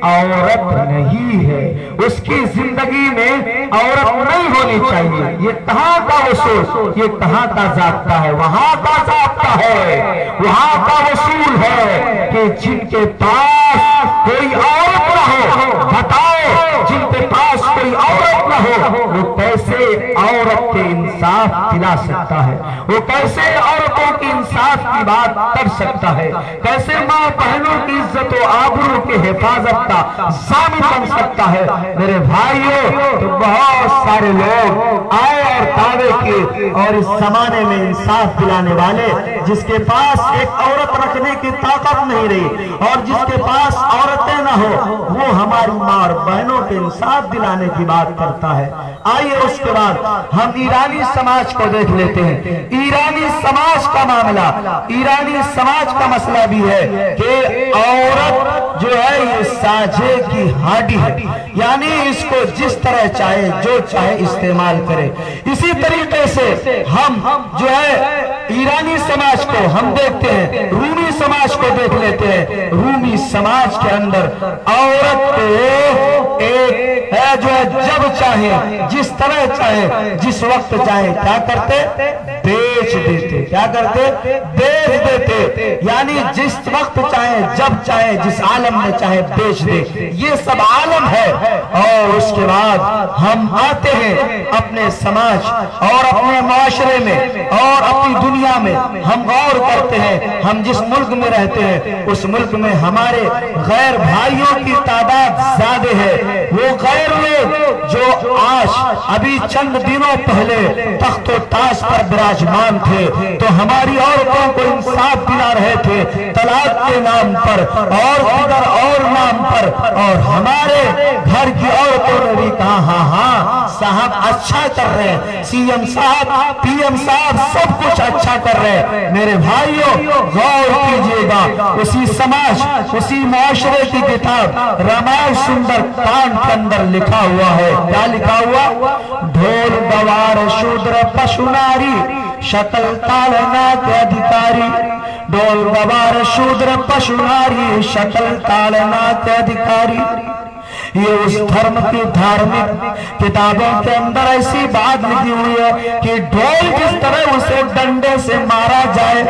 Speaker 3: عورت نہیں ہے، اس کی زندگی میں عورت نہیں ہونی چاہیے۔ یہ کہاں کا اصول، یہ کہاں کا ضابطہ ہے؟ وہاں کا ضابطہ ہے، وہاں کا اصول ہے کہ جن کے پاس کوئی عورت نہ ہو، بتاؤ جن کے پاس کوئی عورت نہ ہو وہ کیسے عورت کے انصاف دلا سکتا ہے؟ وہ کیسے عورتوں کی انصاف کی بات کر سکتا ہے؟ کیسے ماں بہنوں کی عزت و آبرو کی حفاظت کا ضامن بن سکتا ہے؟ میرے بھائیوں، تو بہت سارے لوگ آئے اور دعوے کیے، اور اس زمانے میں انصاف دلانے والے جس کے پاس ایک عورت رکھنے کی طاقت نہیں رہی اور جس کے پاس عورتیں نہ ہو، وہ ہماری ماں اور بہنوں کے انصاف دلانے کی بات کرتا ہے۔ آئیے اس کے بعد ہم ایرانی سماج کو دیکھ لیتے ہیں۔ ایرانی سماج کا معاملہ، ایرانی سماج کا مسئلہ بھی ہے کہ عورت جو ہے یہ ساجھے کی ہاڈی ہے، یعنی اس کو جس طرح چاہے جو چاہے استعمال کرے۔ اسی طریقے سے ہم جو ہے ایرانی سماج کو ہم دیکھتے ہیں، رومی سماج کو دیکھ لیتے ہیں، رومی سماج کے اندر عورت کو ایک ہے جو ہے جب چاہے جس طرح چاہے جس وقت چاہے کیا کرتے؟ بیچ دیتے۔ کیا کرتے؟ بیچ دیتے، یعنی جس وقت چاہے جب چاہے جس عالم میں چاہے بیچ دے۔ یہ سب عالم ہے، اور اس کے بعد ہم آتے ہیں اپنے سماج اور اپنے معاشرے میں اور اپنی دنیا میں، ہم غور کرتے ہیں ہم جس ملک میں رہتے ہیں اس ملک میں ہمارے غیر بھائیوں کی تعداد زیادہ ہے۔ وہ غیر لوگ جو آج ابھی چند دنوں پہلے تخت و تاج پر براجمان تھے تو ہماری عورتوں کو انصاف دلا رہے تھے طلاق کے نام پر اور دیگر اور نام پر، اور ہمارے گھر کی عورتوں نے بھی کہا ہاں ہاں صاحب اچھا کر رہے ہیں، سی ایم صاحب پی ایم صاحب سب کچھ اچھا کر رہے ہیں۔ میرے بھائیوں غور کیجئے گا، اسی سماج اسی معاشرے کی کتاب رامائن سندر کانڈ کے اندر لکھا ہوا ہے، کیا لکھا ہوا؟ ڈھول گوار شودر پشو ناری شکل تالنا کے ادھیکاری، ڈھول گوار شودر پشو ناری شکل تالنا کے ادھیکاری۔ یہ اس دھرم کی دھارمک کتابوں کے اندر ایسی بات لکھی ہوئی ہے کہ ڈھول کس طرح اسے ڈنڈے سے مارا جائے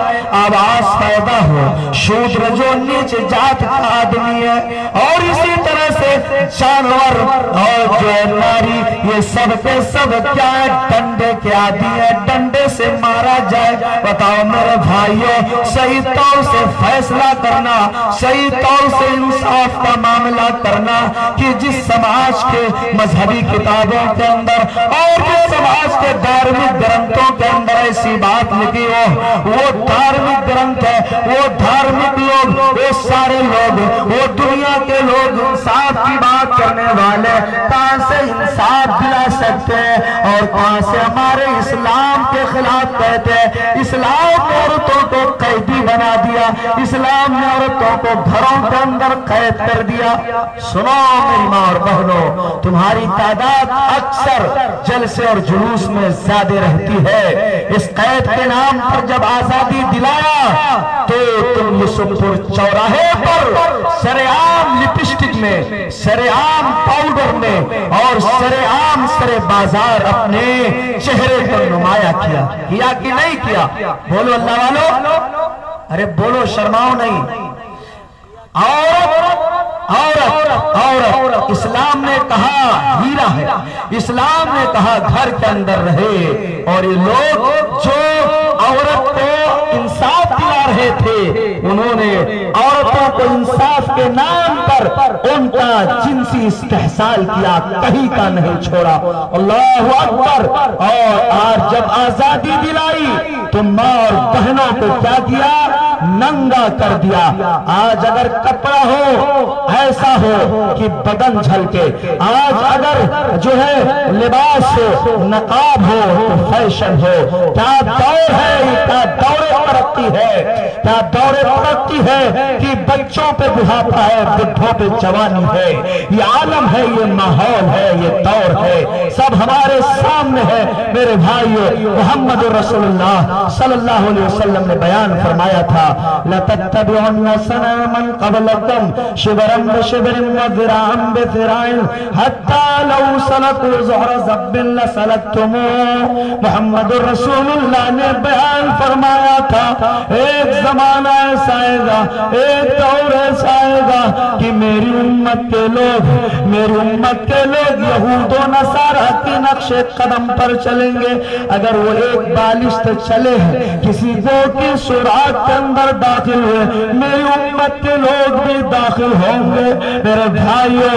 Speaker 3: آواز پیدا ہو، شودر جو نیچ جات کا آدمی ہے، اور اسی طرح سے جانور اور جو ہے ناری یہ سب کے سب کیا ہے؟ ڈنڈے کے عادی ہے، ڈنڈے سے مارا جائے۔ بتاؤ میرے بھائیوں، صحیح طور سے فیصلہ کرنا، صحیح طور سے انصاف کا معاملہ کرنا کہ جس سماج کے مذہبی کتابوں کے اندر اور جس سماج کے دھارمک گرنتھوں کے اندر ایسی بات لکھی ہو، وہ دھارمک گرنتھ ہے، وہ دھارمک لوگ، وہ سارے لوگ، وہ دنیا کے لوگ انصاف کی بات کرنے والے کہاں سے انصاف دلا سکتے ہیں اور کہاں سے ہمارے اسلام کے خلاف کہتے ہیں؟ اسلام نے عورتوں کو قیدی بنا دیا، اسلام نے عورتوں کو گھروں کے اندر قید کر دیا۔ سنو میری ماں اور بہنوں، تمہاری تعداد اکثر جلسے اور جلوس میں زیادہ رہتی ہے۔ اس قید کے نام پر جب آزادی دلایا تو تم یوسف پور چوراہے پر سرعام لپسٹک میں، سرعام پاؤڈر میں اور سرعام سر بازار اپنے چہرے پر نمایاں کیا کہ نہیں کیا؟ بولو اللہ والو، ارے بولو، شرماؤ نہیں۔ عورت اسلام نے کہا ہیرا ہے، اسلام نے کہا گھر کے اندر رہے، اور یہ لوگ جو عورت کو انصاف دلا رہے تھے انہوں نے عورتوں کو انصاف کے نام پر ان کا جنسی استحصال کیا، کہیں کا نہیں چھوڑا۔ اللہ اکبر۔ اور آج جب آزادی دلائی تو ماں اور بہنوں کو کیا کیا؟ ننگا کر دیا۔ آج اگر کپڑا ہو ایسا ہو کہ بدن جھلکے، آج اگر جو ہے لباس ہو، نقاب ہو تو فیشن ہو۔ کیا دور ہے، کیا دور ترقی ہے، کیا دور ترقی ہے کہ بچوں پہ بڑھاپا ہے، بڈھوں پہ جوانی ہے۔ یہ عالم ہے، یہ ماحول ہے، یہ دور ہے، سب ہمارے سامنے ہے۔ میرے بھائیو، محمد رسول اللہ صلی اللہ علیہ وسلم نے بیان فرمایا تھا، لَتَتَّبِعُنَّ سَنَنَ مَنْ قَبْلَكُمْ شِبْرًا بِشِبْرٍ وَذِرَاعًا بِذِرَاعٍ حَتَّى لَوْ سَلَكُوا زُحْرَ ذَبٍّ لَسَلَكْتُمُوهُ۔ محمد رسول اللہ نے بیان فرمایا تھا، ایک زمانہ ایسا آئے گا، ایک دور ایسا آئے گا کہ میری امت کے لوگ یہود و نصارہ کی نقش قدم پر چلیں گے۔ اگر وہ ایک بالشت چلے ہیں، کسی گو کی سوراخ کے اندر داخل ہوئے، میری امت کے لوگ بھی داخل ہوں گے۔ میرے بھائیوں،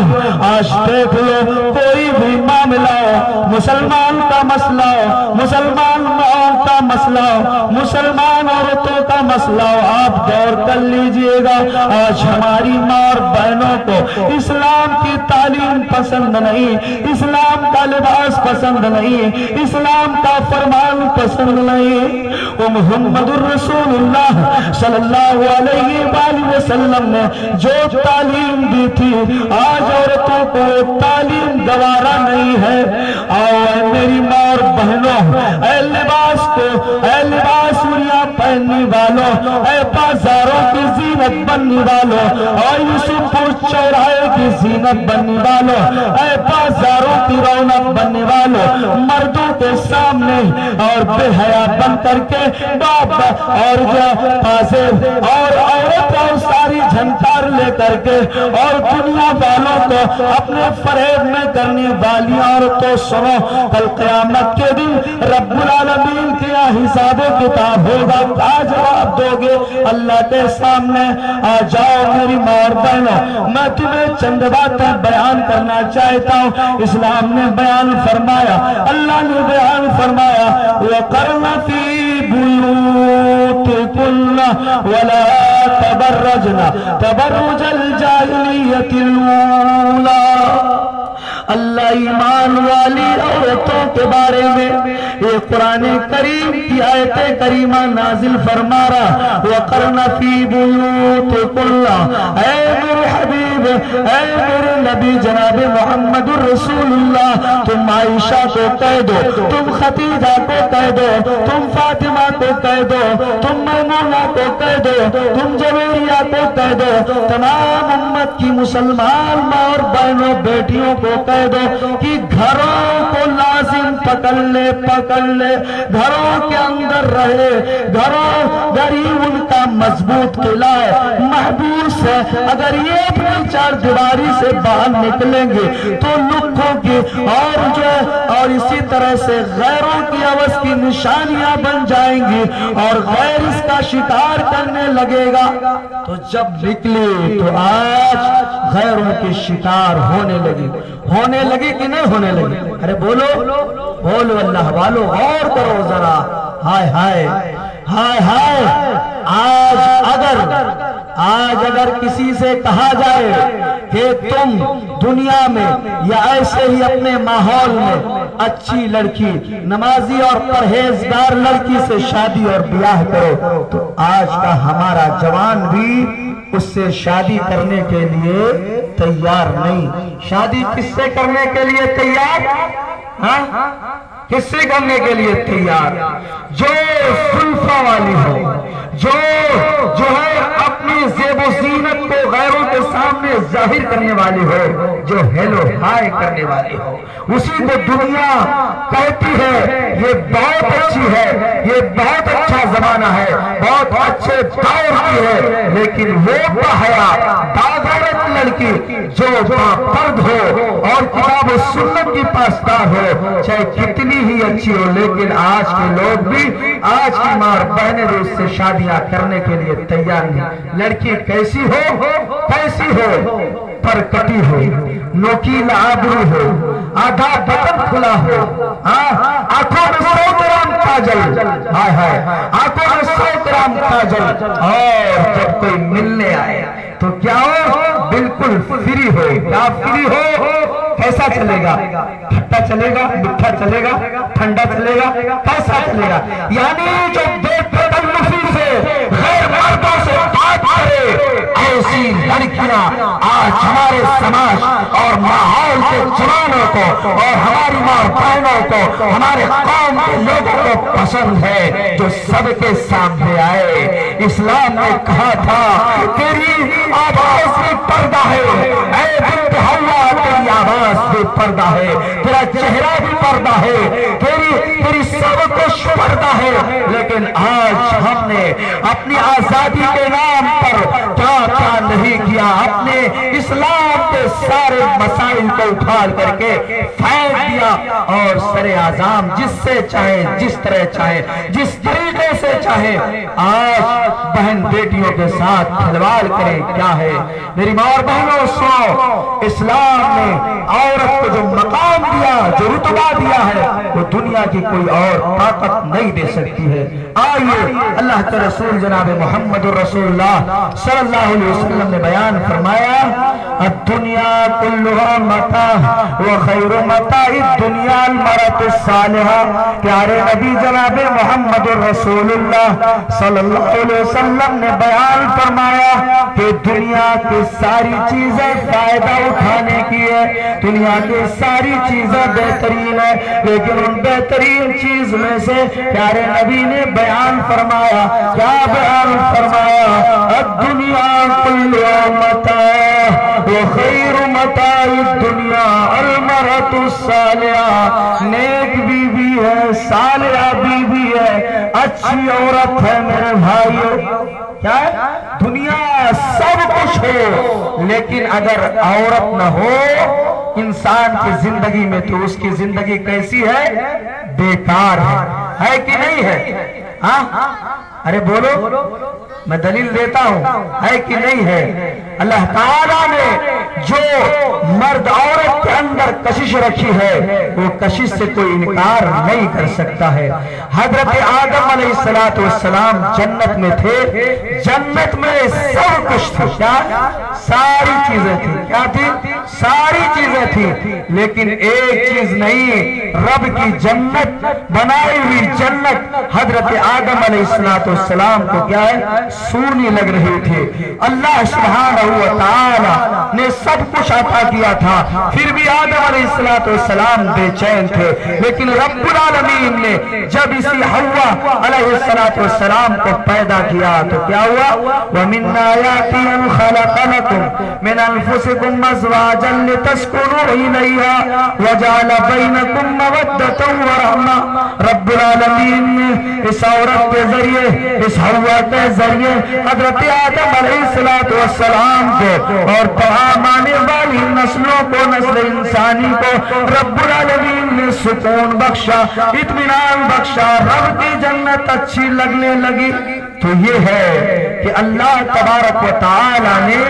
Speaker 3: آج دیکھ لو، کوئی بھی معاملہ ہو، مسلمان کا مسئلہ ہو، مسلمان ماؤں کا مسئلہ ہو، مسلمان عورتوں کا مسئلہ ہو، آپ غور کر لیجئے گا، آج ہماری ماں اور بہنوں کو اسلام کی تعلیم پسند نہیں، اسلام کا لباس پسند نہیں، اسلام کا فرمان پسند نہیں۔ وہ محمد الرسول اللہ صلی اللہ علیہ وآلہ وسلم نے جو تعلیم دی تھی، آج عورتوں کو تعلیم گوارا نہیں ہے۔ آؤ اے میری ماں اور بہنوں، اے لباس کو، اے لباس زینت بننے والوں، اور یوسف پور چوراہے کی زینت بننے والوں، اے بازاروں کی رونق بننے والوں، مردوں کے سامنے اور بے حیا بن کر کے باپ اور فاضل اور عورت اور ساری جھنکار لے کر کے اور دنیا والوں کو اپنے فریب میں کرنے والی عورتوں سنو، کل قیامت کے دن رب العالمین کیا حساب و کتاب ہوگا، کیا جواب دو گے؟ اللہ کے سامنے آ جاؤ میری ماں اور بہنوں، میں تمہیں چند باتیں بیان کرنا چاہتا ہوں۔ اسلام نے بیان فرمایا، اللہ نے بیان فرمایا وَقَرْنَ فِي بُيُوتِكُنَّ وَلَا تَبَرَّجْنَ تَبَرُّجَ الْجَاهِلِيَّةِ الْأُولَى۔ اللہ ایمان والی عورتوں کے بارے میں یہ قرآن کریم کی آیت کریمہ نازل فرما رہا، وَقَرْنَ فِي بُيُوتِكُنَّ، اے میرے حبیب، اے میرے نبی جناب محمد الرسول اللہ، تم عائشہ کو کہہ دو، تم خدیجہ کو کہہ دو، تم فاطمہ کو کہہ دو، تم میمونہ کو کہہ دو، تم جویریہ کو کہہ دو، تمام امت کی مسلمان ماں اور بہنوں بیٹیوں کو کہہ دو کہ گھروں کو لازم پکڑ لے، گھروں کے اندر رہے، غریب ان کا مضبوط قلعہ ہے، محبوس ہے، اگر یہ اپنی چار دیواری سے باہر نکلیں گے تو لکھوں کی اور اسی طرح سے غیروں کی عوض کی نشانیاں بن جائیں گی اور غیر اس کا شکار کرنے لگے گا۔ تو جب نکلی تو آج غیروں کے شکار ہونے لگی کہ نہیں ہونے لگی؟ ارے بولو اللہ والو، غور کرو ذرا، ہائے ہائے ہائے ہائے۔ آج اگر کسی سے کہا جائے کہ تم دنیا میں یا ایسے ہی اپنے ماحول میں اچھی لڑکی، نمازی اور پرہیزگار لڑکی سے شادی اور بیاہ کرو، تو آج کا ہمارا جوان بھی اس سے شادی کرنے کے لیے تیار نہیں۔ شادی کس سے کرنے کے لیے تیار؟ کس سے کرنے کے لیے تیار؟ جو زلفہ والی ہو، جو ہے اپنی زیب و زینت کو غیروں کے سامنے ظاہر کرنے والی ہو، جو ہیلو ہائے کرنے والی ہو، اسی کو دنیا کہتی ہے یہ بہت اچھی ہے، یہ بہت اچھا زمانہ ہے، بہت اچھے دور کی ہے، لیکن وہ بحیا باغیرت لڑکی جو پرد ہو اور کتاب و سنت کی پاسدار ہو، چاہے کتنی ہی اچھی ہو، لیکن آج کے لوگ بھی، آج کی ماں اور بہنیں بھی اس سے شادیاں کرنے کے لیے تیار نہیں۔ لڑکی کیسی ہو؟ پر کٹی ہو، نوکیلا آبرو ہو، آدھا بٹن کھلا ہو، آنکھوں میں 100 گرام کاجل، آنکھوں میں 100 گرام کاجل، اور جب کوئی ملنے آئے تو کیا ہو؟ بالکل فری ہو۔ کیا فری ہو؟ کیسا چلے گا؟ کھٹا چلے گا، مٹھا چلے گا، ٹھنڈا چلے گا، کیسا چلے گا؟ یعنی جو بے تکلفی سے غیر مردوں سے بات کرے، ایسی لڑکیاں آج ہمارے سماج اور ماحول کے جوانوں کو اور ہماری ماں بہنوں کو، ہمارے قوم کے لوگوں کو پسند ہے، جو سب کے سامنے آئے۔ اسلام نے کہا تھا تیری آواز بھی پردہ ہے، اے بنت حوا تیری آواز بھی پردہ ہے، تیرا چہرہ بھی پردہ ہے، تیری سب کچھ پردہ ہے، لیکن آج ہم نے اپنی آزادی کے نام پر کیا نہیں کیا، اپنے اسلام کے سارے مسائل کو اٹھا کر کے پھینک دیا اور سر اعظام جس سے چاہے، جس طرح چاہے، جس طریقے سے چاہے آج بہن بیٹیوں کے ساتھ کھلواڑ کرے۔ کیا ہے میری ماں اور بہنوں، سو اسلام نے عورت کو جو مقام دیا، جو رتبہ دیا ہے، وہ دنیا کی کوئی اور طاقت نہیں دے سکتی ہے۔ آئیے اللہ کے رسول جناب محمد الرسول اللہ صلی اللہ علیہ وسلم نے بیان فرمایا الدنیا کلھا متاع وخیر متاع الدنیا المرأۃ الصالحہ۔ پیارے نبی جناب محمد رسول اللہ صلی اللہ علیہ وسلم نے بیان فرمایا کہ دنیا کی ساری چیزیں فائدہ اٹھانے کی ہے، دنیا کی ساری چیزیں بہترین ہے، لیکن ان بہترین چیز میں سے پیارے نبی نے بیان فرمایا، کیا بیان فرمایا؟ الدنیا کلھا متاع وخیر متاع الدنیا المرأۃ الصالحہ۔ نیک بیوی ہے، صالحہ بیوی ہے، اچھی عورت ہے میرے بھائیو۔ کیا ہے؟ دنیا سب کچھ ہو لیکن اگر عورت نہ ہو انسان کی زندگی میں تو اس کی زندگی کیسی ہے؟ بیکار ہے کہ نہیں ہے؟ ہاں ارے بولو، میں دلیل دیتا ہوں، ہے کہ نہیں ہے؟ اللہ تعالیٰ نے جو مرد عورت کے اندر کشش رکھی ہے وہ کشش سے کوئی انکار نہیں کر سکتا ہے۔ حضرت آدم علیہ السلام جنت میں تھے، جنت میں سب کچھ تھا، کیا؟ ساری چیزیں تھی، کیا تھی؟ ساری چیزیں تھی، لیکن ایک چیز نہیں، رب کی جنت، بنائی ہوئی جنت حضرت آدم علیہ السلام کو کیا ہے؟ سونی لگ رہی تھی۔ اللہ سبحانہ و تعالی نے سب کچھ عطا کیا تھا، پھر بھی آدم علیہ السلام بے چین تھے، لیکن رب العالمین نے جب اسی حوا علیہ السلام کو پیدا کیا تو کیا ہوا؟ وَمِنْ آيَاتِهِ أَنْ خَلَقَ لَكُمْ مِنْ أَنْفُسِكُمْ أَزْوَاجًا لِتَسْكُنُوا إِلَيْهَا وَجَعَلَ بَيْنَكُمْ مَوَدَّةً وَرَحْمَةً۔ رب العالمین نے اس عورت کے ذریعے، اس حوا کے ذریعے حضرت آدم علیہ السلام کو اور تمام آنے والی نسلوں کو، نسل انسانی کو رب العالمین نے سکون بخشا، اطمینان بخشا، رب کی جنت اچھی لگنے لگی۔ تو یہ ہے کہ اللہ تبارک و تعالی نے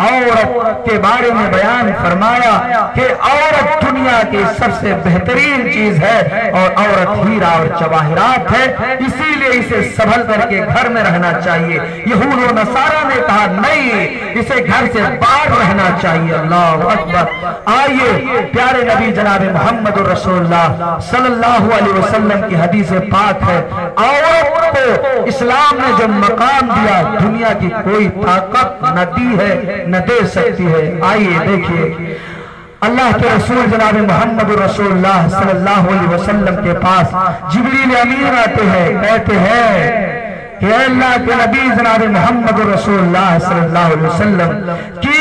Speaker 3: عورت کے بارے میں بیان فرمایا کہ عورت دنیا کی سب سے بہترین چیز ہے اور عورت ہیرا اور جواہرات ہے، اسی لیے اسے سنبھل کر کے گھر میں رہنا چاہیے۔ یہود و نصارہ نے کہا نہیں، اسے گھر سے باہر رہنا چاہیے۔ اللہ اکبر۔ آئیے پیارے نبی جناب محمد رسول اللہ صلی اللہ علیہ وسلم کی حدیث پاک ہے، عورت کو اسلام نے جو مقام دیا دنیا کی کوئی طاقت نہ دی ہے نہ دے سکتی ہے۔ آئیے دیکھیے اللہ کے رسول جناب محمد رسول اللہ صلی اللہ علیہ وسلم کے پاس جبریل امین آتے ہیں، کہتے ہیں کہ اللہ کے نبی جناب محمد رسول اللہ صلی اللہ علیہ وسلم کہ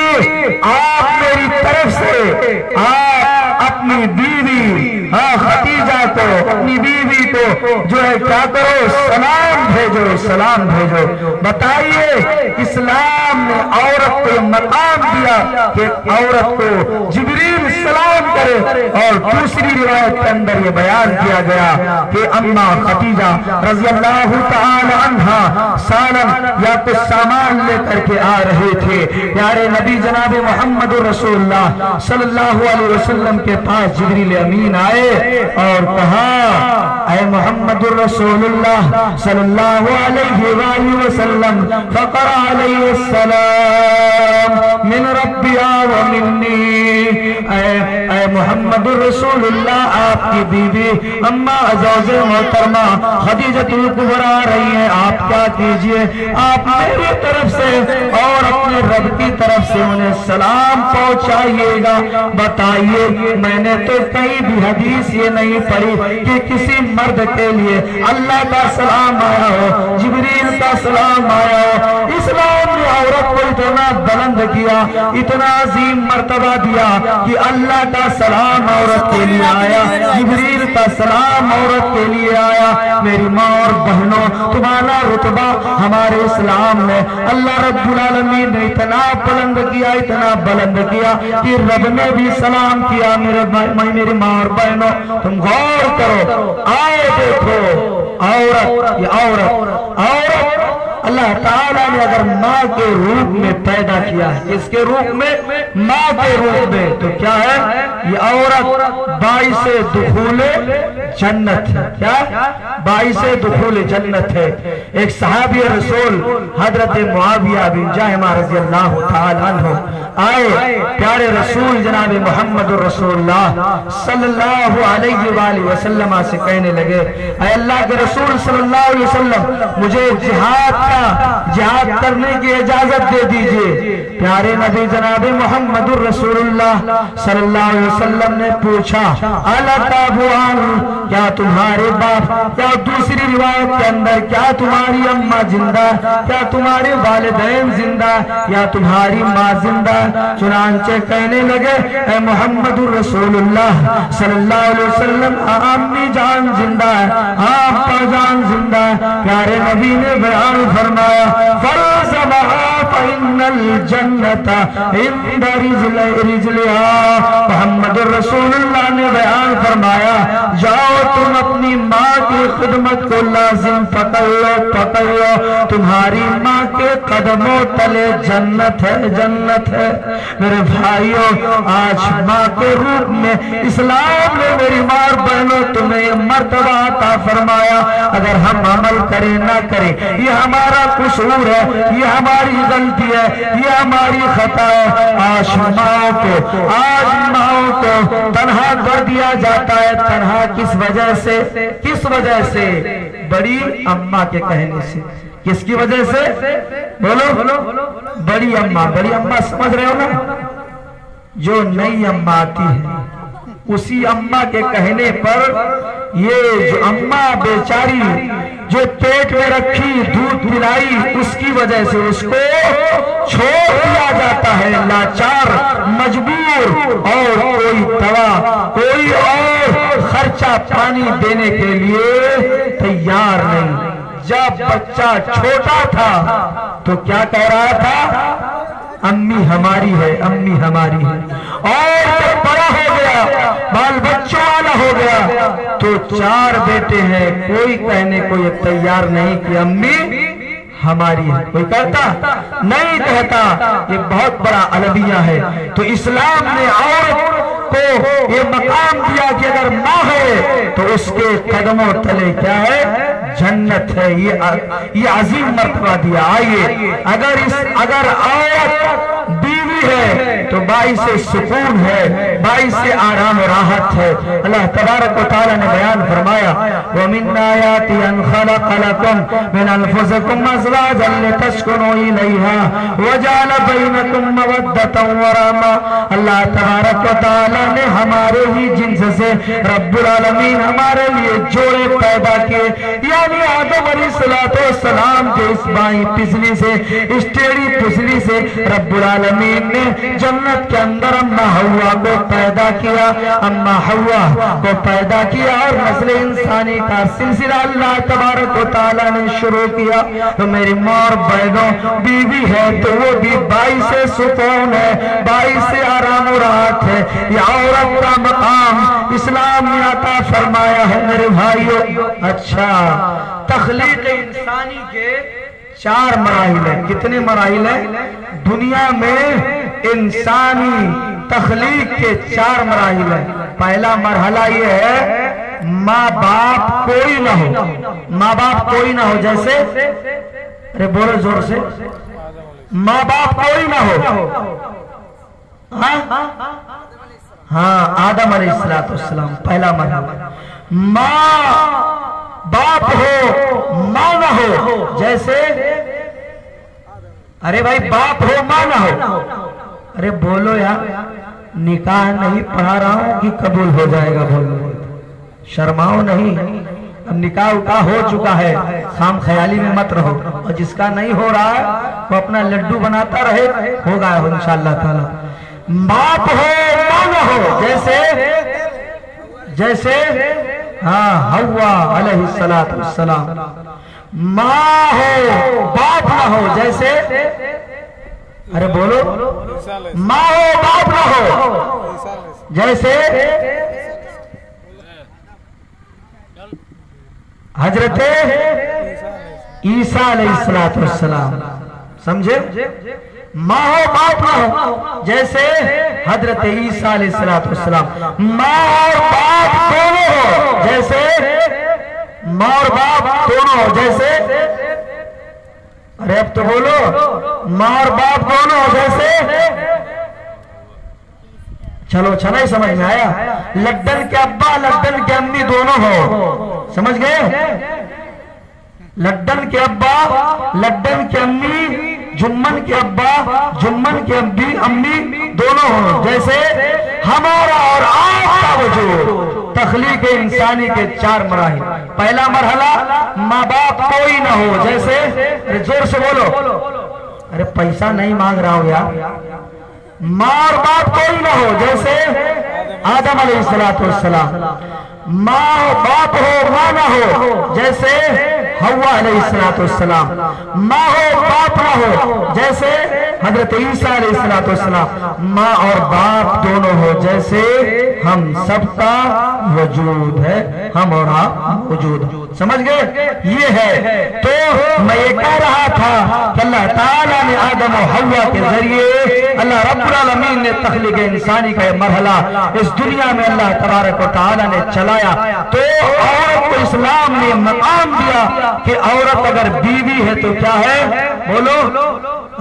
Speaker 3: آپ میری طرف سے آپ اپنی بیوی خدیجہ کو، اپنی بیوی کو جو ہے کیا کرو؟ سلام بھیجو، سلام بھیجو۔ بتائیے اسلام نے عورت کو مقام دیا کہ عورت کو جبریل سلام کرے، اور دوسری روایت کے اندر یہ بیان کیا گیا کہ اما خدیجہ رضی اللہ تعالی عنہا سالن یا کچھ سامان لے کر کے آ رہے تھے، پیارے نبی جناب محمد رسول اللہ صلی اللہ علیہ وسلم کے پاس جبریل امین آئے اور کہا اے محمد رسول اللہ صلی اللہ علیہ وآلہ وسلم فقر علیہ السلام من ربیا و منی، اے محمد رسول اللہ آپ کی بیوی اما زوج محترمہ خدیجۃ الکبریٰ آ رہی ہیں، آپ کیا کیجئے؟ آپ میری طرف سے اور اپنے رب کی طرف سے انہیں سلام پہنچائیے گا۔ بتائیے میں نے تو کہیں بھی حدیث یہ نہیں پڑھی کہ کسی مرد کے لیے اللہ کا سلام آیا ہو، جبریل کا سلام آیا ہو۔ اسلام نے عورت کو اتنا بلند کیا، اتنا عظیم مرتبہ دیا کہ اللہ کا سلام عورت کے لیے آیا، جبریل کا سلام عورت کے لیے آیا۔ میری ماں اور بہنوں، تمہارا رتبہ ہمارے اسلام میں اللہ رب العالمین نے اتنا بلند کیا، اتنا بلند کیا کہ رب نے بھی سلام کیا۔ میری ماں اور بہنوں تم غور کرو، آئے دیکھو عورت، یہ عورت اللہ تعالیٰ نے اگر ماں کے روپ میں پیدا کیا ہے، کس کے روپ میں؟ ماں کے روپ میں، تو کیا ہے؟ یہ عورت باعث دخول جنت ہے۔ کیا؟ باعث دخول جنت ہے۔ ایک صحابی رسول حضرت معاویہ بن جہمہ رضی اللہ تعالیٰ عنہ آئے، پیارے رسول جناب محمد رسول اللہ صلی اللہ علیہ وآلہ وسلم سے کہنے لگے، اے اللہ کے رسول صلی اللہ علیہ وسلم، مجھے جہاد کرنے کی اجازت دے دیجئے۔ پیارے نبی جناب محمد رسول اللہ صلی اللہ علیہ وسلم نے پوچھا، الاتابوان، کیا تمہارے باپ، کیا دوسری روایت کے اندر کیا تمہاری اماں زندہ، کیا تمہارے والدین زندہ، یا تمہاری ماں زندہ؟ چنانچہ کہنے لگے، اے محمد رسول اللہ صلی اللہ علیہ وسلم، امی جان زندہ ہے، آپا جان زندہ ہے۔ پیارے نبی نے بیان فرمایا، فَلْزَمَهَا فَإِنَّ الْجَنَّةَ عِنْدَ رِجْلِهَا۔ محمد رسول اللہ نے بیان فرمایا، جاؤ تم اپنی ماں کی خدمت کو لازم پکڑ لو، تمہاری ماں کے قدموں تلے جنت ہے، جنت ہے۔ میرے بھائیوں، آج ماں کے روپ میں اسلام نے میری ماں بہنوں تمہیں یہ مرتبہ عطا فرمایا۔ اگر ہم عمل کریں نہ کریں، یہ ہمارا قصور ہے، یہ ہماری غلطی ہے، یہ ہماری خطا ہے۔ آج ماں کو تنہا کر دیا جاتا ہے۔ تنہا کس وجہ سے؟ کس وجہ سے؟ بڑی اماں کے کہنے سے۔ کس کی وجہ سے؟ بولو، بڑی اماں۔ بڑی اماں سمجھ رہے ہو نا؟ جو نئی اماں آتی ہے، اسی اماں کے کہنے پر یہ جو اماں بیچاری جو پیٹ میں رکھی دودھ پلائی، اس کی وجہ سے اس کو چھوڑ دیا جاتا ہے، لاچار، مجبور، اور کوئی دوا، کوئی اور خرچہ پانی دینے کے لیے تیار نہیں۔ جب بچہ چھوٹا تھا تو کیا کہہ رہا تھا؟ امی ہماری ہے، امی ہماری ہے۔ اور جب بڑا ہو گیا، بال بچوں والا ہو گیا، تو 4 بیٹے ہیں، کوئی کہنے کو یہ تیار نہیں کہ امی ہماری ہے۔ کوئی کہتا نہیں، کہتا یہ بہت بڑا المیہ ہے۔ تو اسلام نے عورت کو یہ مقام دیا کہ اگر ماں ہے تو اس کے قدموں تلے کیا ہے؟ جنت ہے۔ یہ عظیم مرتبہ دیا۔ آئیے، اگر عورت بیوی ہے تو باعث سکون ہے، باعث آرام و راحت ہے۔ اللہ تبارک و تعالی نے بیان فرمایا، وَمِنْ آيَاتِهِ أَنْ خَلَقَ لَكُم مِنْ أَنفُسِكُمْ أَزْوَاجًا لِتَسْكُنُوا إِلَيْهَا وَجَعَلَ بَيْنَكُم مَّوَدَّةً وَرَحْمَةً۔ اللہ تبارک و تعالی نے ہمارے ہی جنس سے رب العالمین ہمارے لیے جوڑے پیدا کیے، یعنی آدم علیہ السلام کے اس بائیں پسلی سے، اس ٹیڑھی پسلی سے رب العالمین نے جنت کے اندر اماں حوا کو پیدا کیا، اماں حوا کو پیدا کیا، اور نسل انسانی کا سلسلہ اللہ تبارک و تعالی نے شروع کیا۔ تو میری ماں اور بہنوں، بیوی ہے تو وہ بھی باعث سکون ہے، باعث آرام و راحت ہے۔ یہ عورت کا مقام اسلام نے عطا فرمایا ہے میرے بھائیوں۔ اچھا، تخلیق انسانی کے 4 مراحل ہیں۔ کتنے مراحل ہیں؟ دنیا میں انسانی تخلیق کے 4 مراحل ہیں۔ پہلا مرحلہ یہ ہے، ماں باپ کوئی نہ ہو۔ ماں باپ کوئی نہ ہو، جیسے، ارے بولو زور سے، ماں باپ کوئی نہ ہو۔ ہاں، آدم علیہ السلام پہلا مرحلہ۔ ماں باپ ہو، ماں نہ ہو، جیسے، ارے بھائی باپ ہو ماں نہ ہو، ارے بولو یار، نکاح نہیں پڑھا رہا ہوں کہ قبول ہو جائے گا، بولو، شرماؤ نہیں۔ اب نکاح اکا ہو چکا ہے، خام خیالی میں مت رہو، اور جس کا نہیں ہو رہا ہے وہ اپنا لڈو بناتا رہے، ہوگا انشاءاللہ تعالی۔ باپ ہو ماں نہ ہو، جیسے ہاں حوا علیہ السلام۔ ماں ہو باپ نہ ہو، جیسے، ارے بولو، ماں ہو باپ نہ ہو، جیسے حضرت عیسیٰ علیہ السلام، سمجھے؟ ماں ہو باپ نہ ہو، جیسے حضرت عیسیٰ علیہ السلام ماں اور باپ دونوں ہو، جیسے ماں اور باپ دونوں ہو، جیسے ارے اب تو بولو، ماں اور باپ دونوں ہو، جیسے چلو اچھا نہیں سمجھ میں آیا؟ لڈن کے ابا لڈن کے امی دونوں ہو، سمجھ گئے؟ لڈن کے ابا لڈن کے امی، جمن کے ابا جمن کے امی دونوں ہوں، جیسے ہمارا اور آپ کا وجود تخلیق انسانی کے 4 مراحل۔ پہلا مرحلہ ماں باپ کوئی نہ ہو، جیسے زور سے بولو، ارے پیسہ نہیں مانگ رہا ہوں یار، ماں اور باپ کوئی نہ ہو، جیسے آدم علیہ السلام، ماں باپ ہو ماں نہ ہو، جیسے حوا علیہ السلام، ماں ہو باپ نہ ہو، جیسے حضرت عیسیٰ علیہ السلام، ماں اور باپ دونوں ہو، جیسے ہم سب کا وجود ہے، ہم اور آپ وجود، سمجھ گئے؟ یہ ہے تو میں یہ کہہ رہا تھا کہ اللہ تعالیٰ نے آدم و حوا کے ذریعے، اللہ رب العالمین نے تخلیق انسانی کا یہ مرحلہ اس دنیا میں اللہ تبارک و تعالیٰ نے چلایا، تو عورت کو اسلام نے مقام دیا کہ عورت اگر بیوی ہے تو کیا ہے؟ بولو،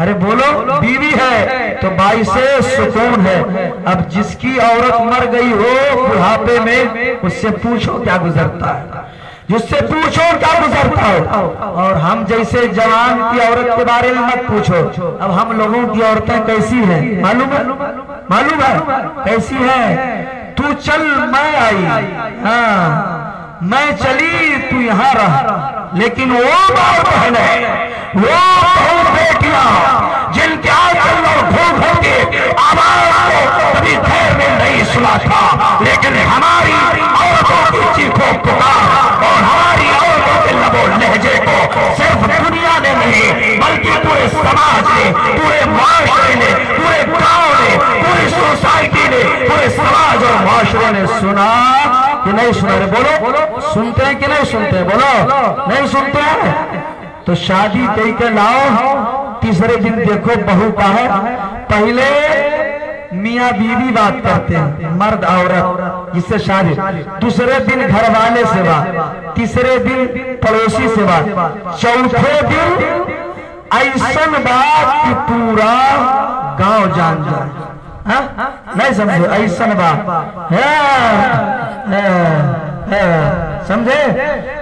Speaker 3: ارے بولو، بیوی ہے تو باعث سکون ہے۔ اب جس کی عورت مر گئی ہو بڑھاپے میں، اس سے پوچھو کیا گزرتا ہے، جس سے پوچھو کیا گزرتا ہو، اور ہم جیسے جوان کی عورت کے بارے میں مت پوچھو۔ اب ہم لوگوں کی عورتیں کیسی ہیں معلوم ہے کیسی ہیں؟ تو چل میں آئی، ہاں میں چلی تو یہاں رہ، لیکن وہ باپ بہنیں، وہ بہو بیٹیاں جن کے آنچل اور گھونگھٹ کے آواز کو کبھی خیر میں نہیں سنا تھا، لیکن ہماری عورتوں کی چیخوں پکار اور ہماری عورتوں کے لب و لہجے کو صرف دنیا نے نہیں بلکہ پورے سماج نے، پورے معاشرے نے، پورے گاؤں نے، پوری سوسائٹی نے، پورے سماج اور معاشرے نے سنا کہ نہیں سنا؟ بولو، سنتے ہیں کہ نہیں سنتے؟ بولو، نہیں سنتے ہیں؟ تو شادی کئی کے لاؤ، تیسرے دن دیکھو بہو کا ہے، پہلے میاں بیوی بات کرتے ہیں، مرد عورت جس سے شادی، دوسرے دن گھر والے سے بات، تیسرے دن پڑوسی سے بات، چوتھے دن ایسن بات کی پورا گاؤں جان جائے، نہیں سمجھے؟ ایسن بات سمجھے؟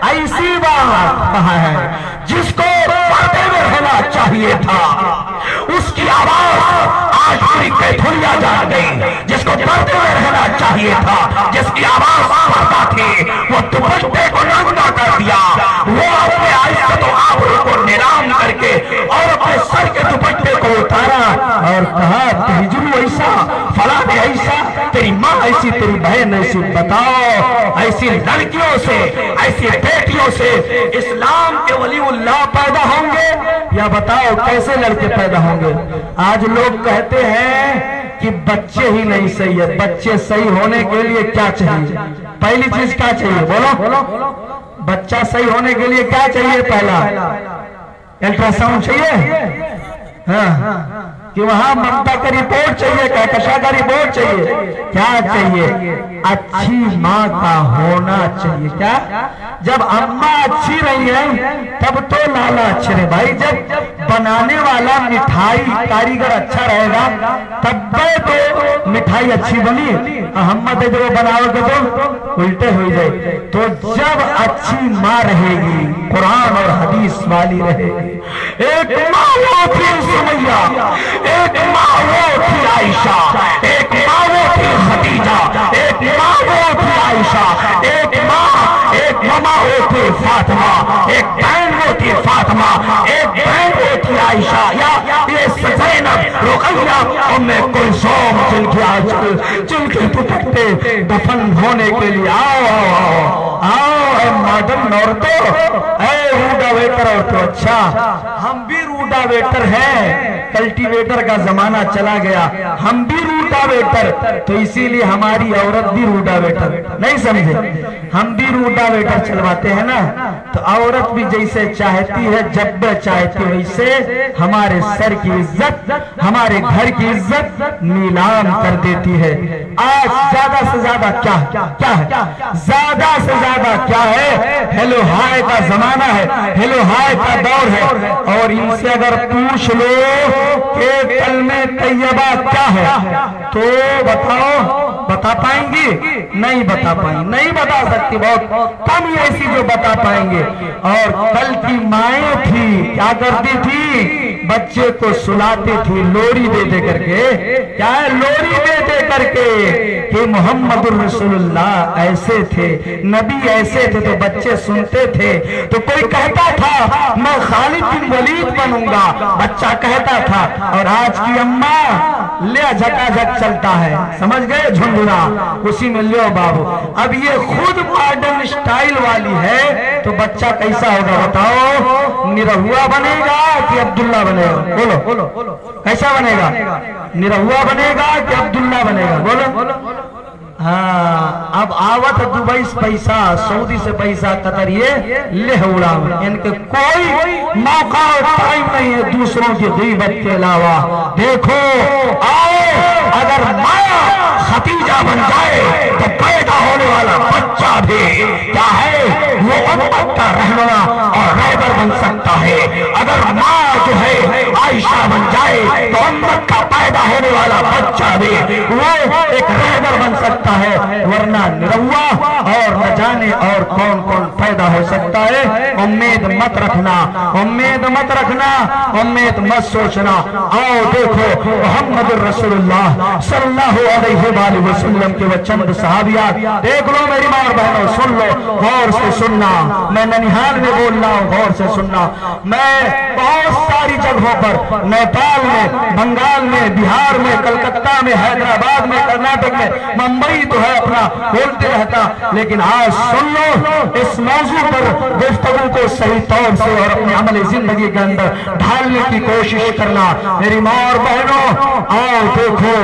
Speaker 3: ایسی بات کہا ہے جس کو پردے میں رہنا چاہیے تھا، اس کی آواز آج پوری دنیا جان گئی، جس کو پردے میں رہنا چاہیے تھا، جس کی آواز پردہ تھی، وہ دوپٹے کو ننگا کر دیا، وہ اپنے عزت و آبرو کو نیلام کر کے اور اپنے سر کے دوپٹے کو اتارا اور کہا تہجرو ایسا، فلان ایسا، تیری ماں ایسی، تیری بہن ایسی، بتاؤ ایسی لڑکیوں سے، ایسی بیٹیوں سے اسلام کے ولی اللہ پیدا ہوں گے یا بتاؤ کیسے لڑکے پیدا ہوں گے؟ آج لوگ کہتے ہیں کہ بچے ہی نہیں صحیح ہے، بچے صحیح ہونے کے لیے کیا چاہیے؟ پہلی چیز کیا چاہیے؟ بولو، بچہ صحیح ہونے کے لیے کیا چاہیے؟ پہلا الٹرا ساؤنڈ چاہیے، ہاں کہ وہاں ممتا کا رپورٹ چاہیے، کہکشا کا رپورٹ چاہیے، کیا چاہیے؟ اچھی ماں کا ہونا چاہیے۔ کیا؟ جب اماں اچھی رہی ہیں تب تو لالا اچھے رہے بھائی، جب بنانے والا مٹھائی کاریگر اچھا رہے گا تب تو مٹھائی اچھی بنی، احمد جب وہ بناؤ گے تو الٹے ہوئی جائے۔ تو جب اچھی ماں رہے گی، قرآن اور حدیث والی رہے گی، ایک ماں وہ تھی سمیہ، ایک ماں وہ تھی عائشہ، ایک ماں وہ تھی خدیجہ، ایک ماں وہ تھی عائشہ، ایک ماں وہ تھی فاطمہ، ایک بہن وہ تھی فاطمہ، ایک بہن وہ تھی عائشہ، یا یہ زینب، رقیہ، ام کلثوم، جن کے دوپٹے دفن ہونے کے لیے آؤ اے ماڈرن عورتوں، اے روڈا ویٹر عورتوں، اچھا ہم بھی روڈا ویٹر ہیں کلٹیویٹر کا زمانہ چلا گیا، ہم بھی روٹاویٹر، تو اسی لیے ہماری عورت بھی روٹاویٹر، نہیں سمجھے؟ ہم بھی روٹاویٹر چلواتے ہیں نا، تو عورت بھی جیسے چاہتی ہے جب چاہتی ہے ویسے ہمارے سر کی عزت، ہمارے گھر کی عزت نیلام کر دیتی ہے۔ آج زیادہ سے زیادہ کیا ہے؟ زیادہ سے زیادہ کیا ہے؟ ہیلو ہائے کا زمانہ ہے، ہیلو ہائے کا دور ہے، اور ان سے اگر پوچھ لو کہ کلمہ طیبہ کیا ہے تو بتاؤ، بتا پائیں گی؟ نہیں بتا پائیں، نہیں بتا سکتی، بہت کم ہی ایسی جو بتا پائیں گے۔ اور کل کی مائیں تھی کیا کرتی تھی؟ بچے کو سلاتی تھی لوری دے دے کر کے، کیا ہے؟ لوری دے دے کر کے، کہ محمد الرسول اللہ ایسے تھے، نبی ایسے تھے، تو بچے سنتے تھے۔ تو کوئی کہتا تھا میں خالد بن ولید بنوں گا، بچہ کہتا تھا، اور آج کی اماں لے جھکا جھک چلتا ہے، سمجھ گئے؟ جھنڈنا اسی میں لیو بابو۔ اب یہ خود ماڈرن سٹائل والی ہے تو بچہ کیسا ہوگا بتاؤ؟ نرہوا بنے گا کہ عبداللہ بنے گا؟ بولو کیسا بنے گا؟ نرہوا بنے گا کہ عبداللہ بنے گا؟ بولو۔ ہاں اب آوت دبئی سے پیسہ، سعودی سے پیسہ، قطر، یہ لے اڑا، ان کے کوئی موقع اور ٹائم نہیں ہے دوسروں کی غیبت کے علاوہ۔ دیکھو آؤ، اگر ماں ختیجہ بن جائے تو پیدا ہونے والا بچہ بھی کیا ہے؟ وہ امت کا رہنما اور رہبر بن سکتا ہے۔ اگر ماں جو ہے عائشہ بن جائے تو امت کا پیدا ہونے والا بچہ بھی وہ ایک رہبر بن سکتا ہے، ورنہ نروا اور نہ جانے اور کون کون پیدا ہو سکتا ہے۔ امید مت رکھنا، امید مت رکھنا، امید مت سوچنا۔ آؤ دیکھو محمد الرسول اللہ صلی اللہ علیہ وآلہ وسلم کے وہ چند صحابیات، دیکھ لو میری ماں اور بہنوں، سن لو، غور سے سننا، میں ننہال میں بول رہا ہوں، غور سے سننا۔ میں بہت ساری جگہوں پر، نیپال میں، بنگال میں، بہار میں، کلکتہ میں، حیدرآباد میں، کرناٹک میں، ممبئی تو ہے اپنا بولتے رہتا، لیکن آج سن لو، اس موضوع پر گفتگو کو صحیح طور سے اور اپنی عملی زندگی کے اندر ڈھالنے کی کوشش کرنا۔ میری ماں اور بہنوں، آؤ دیکھو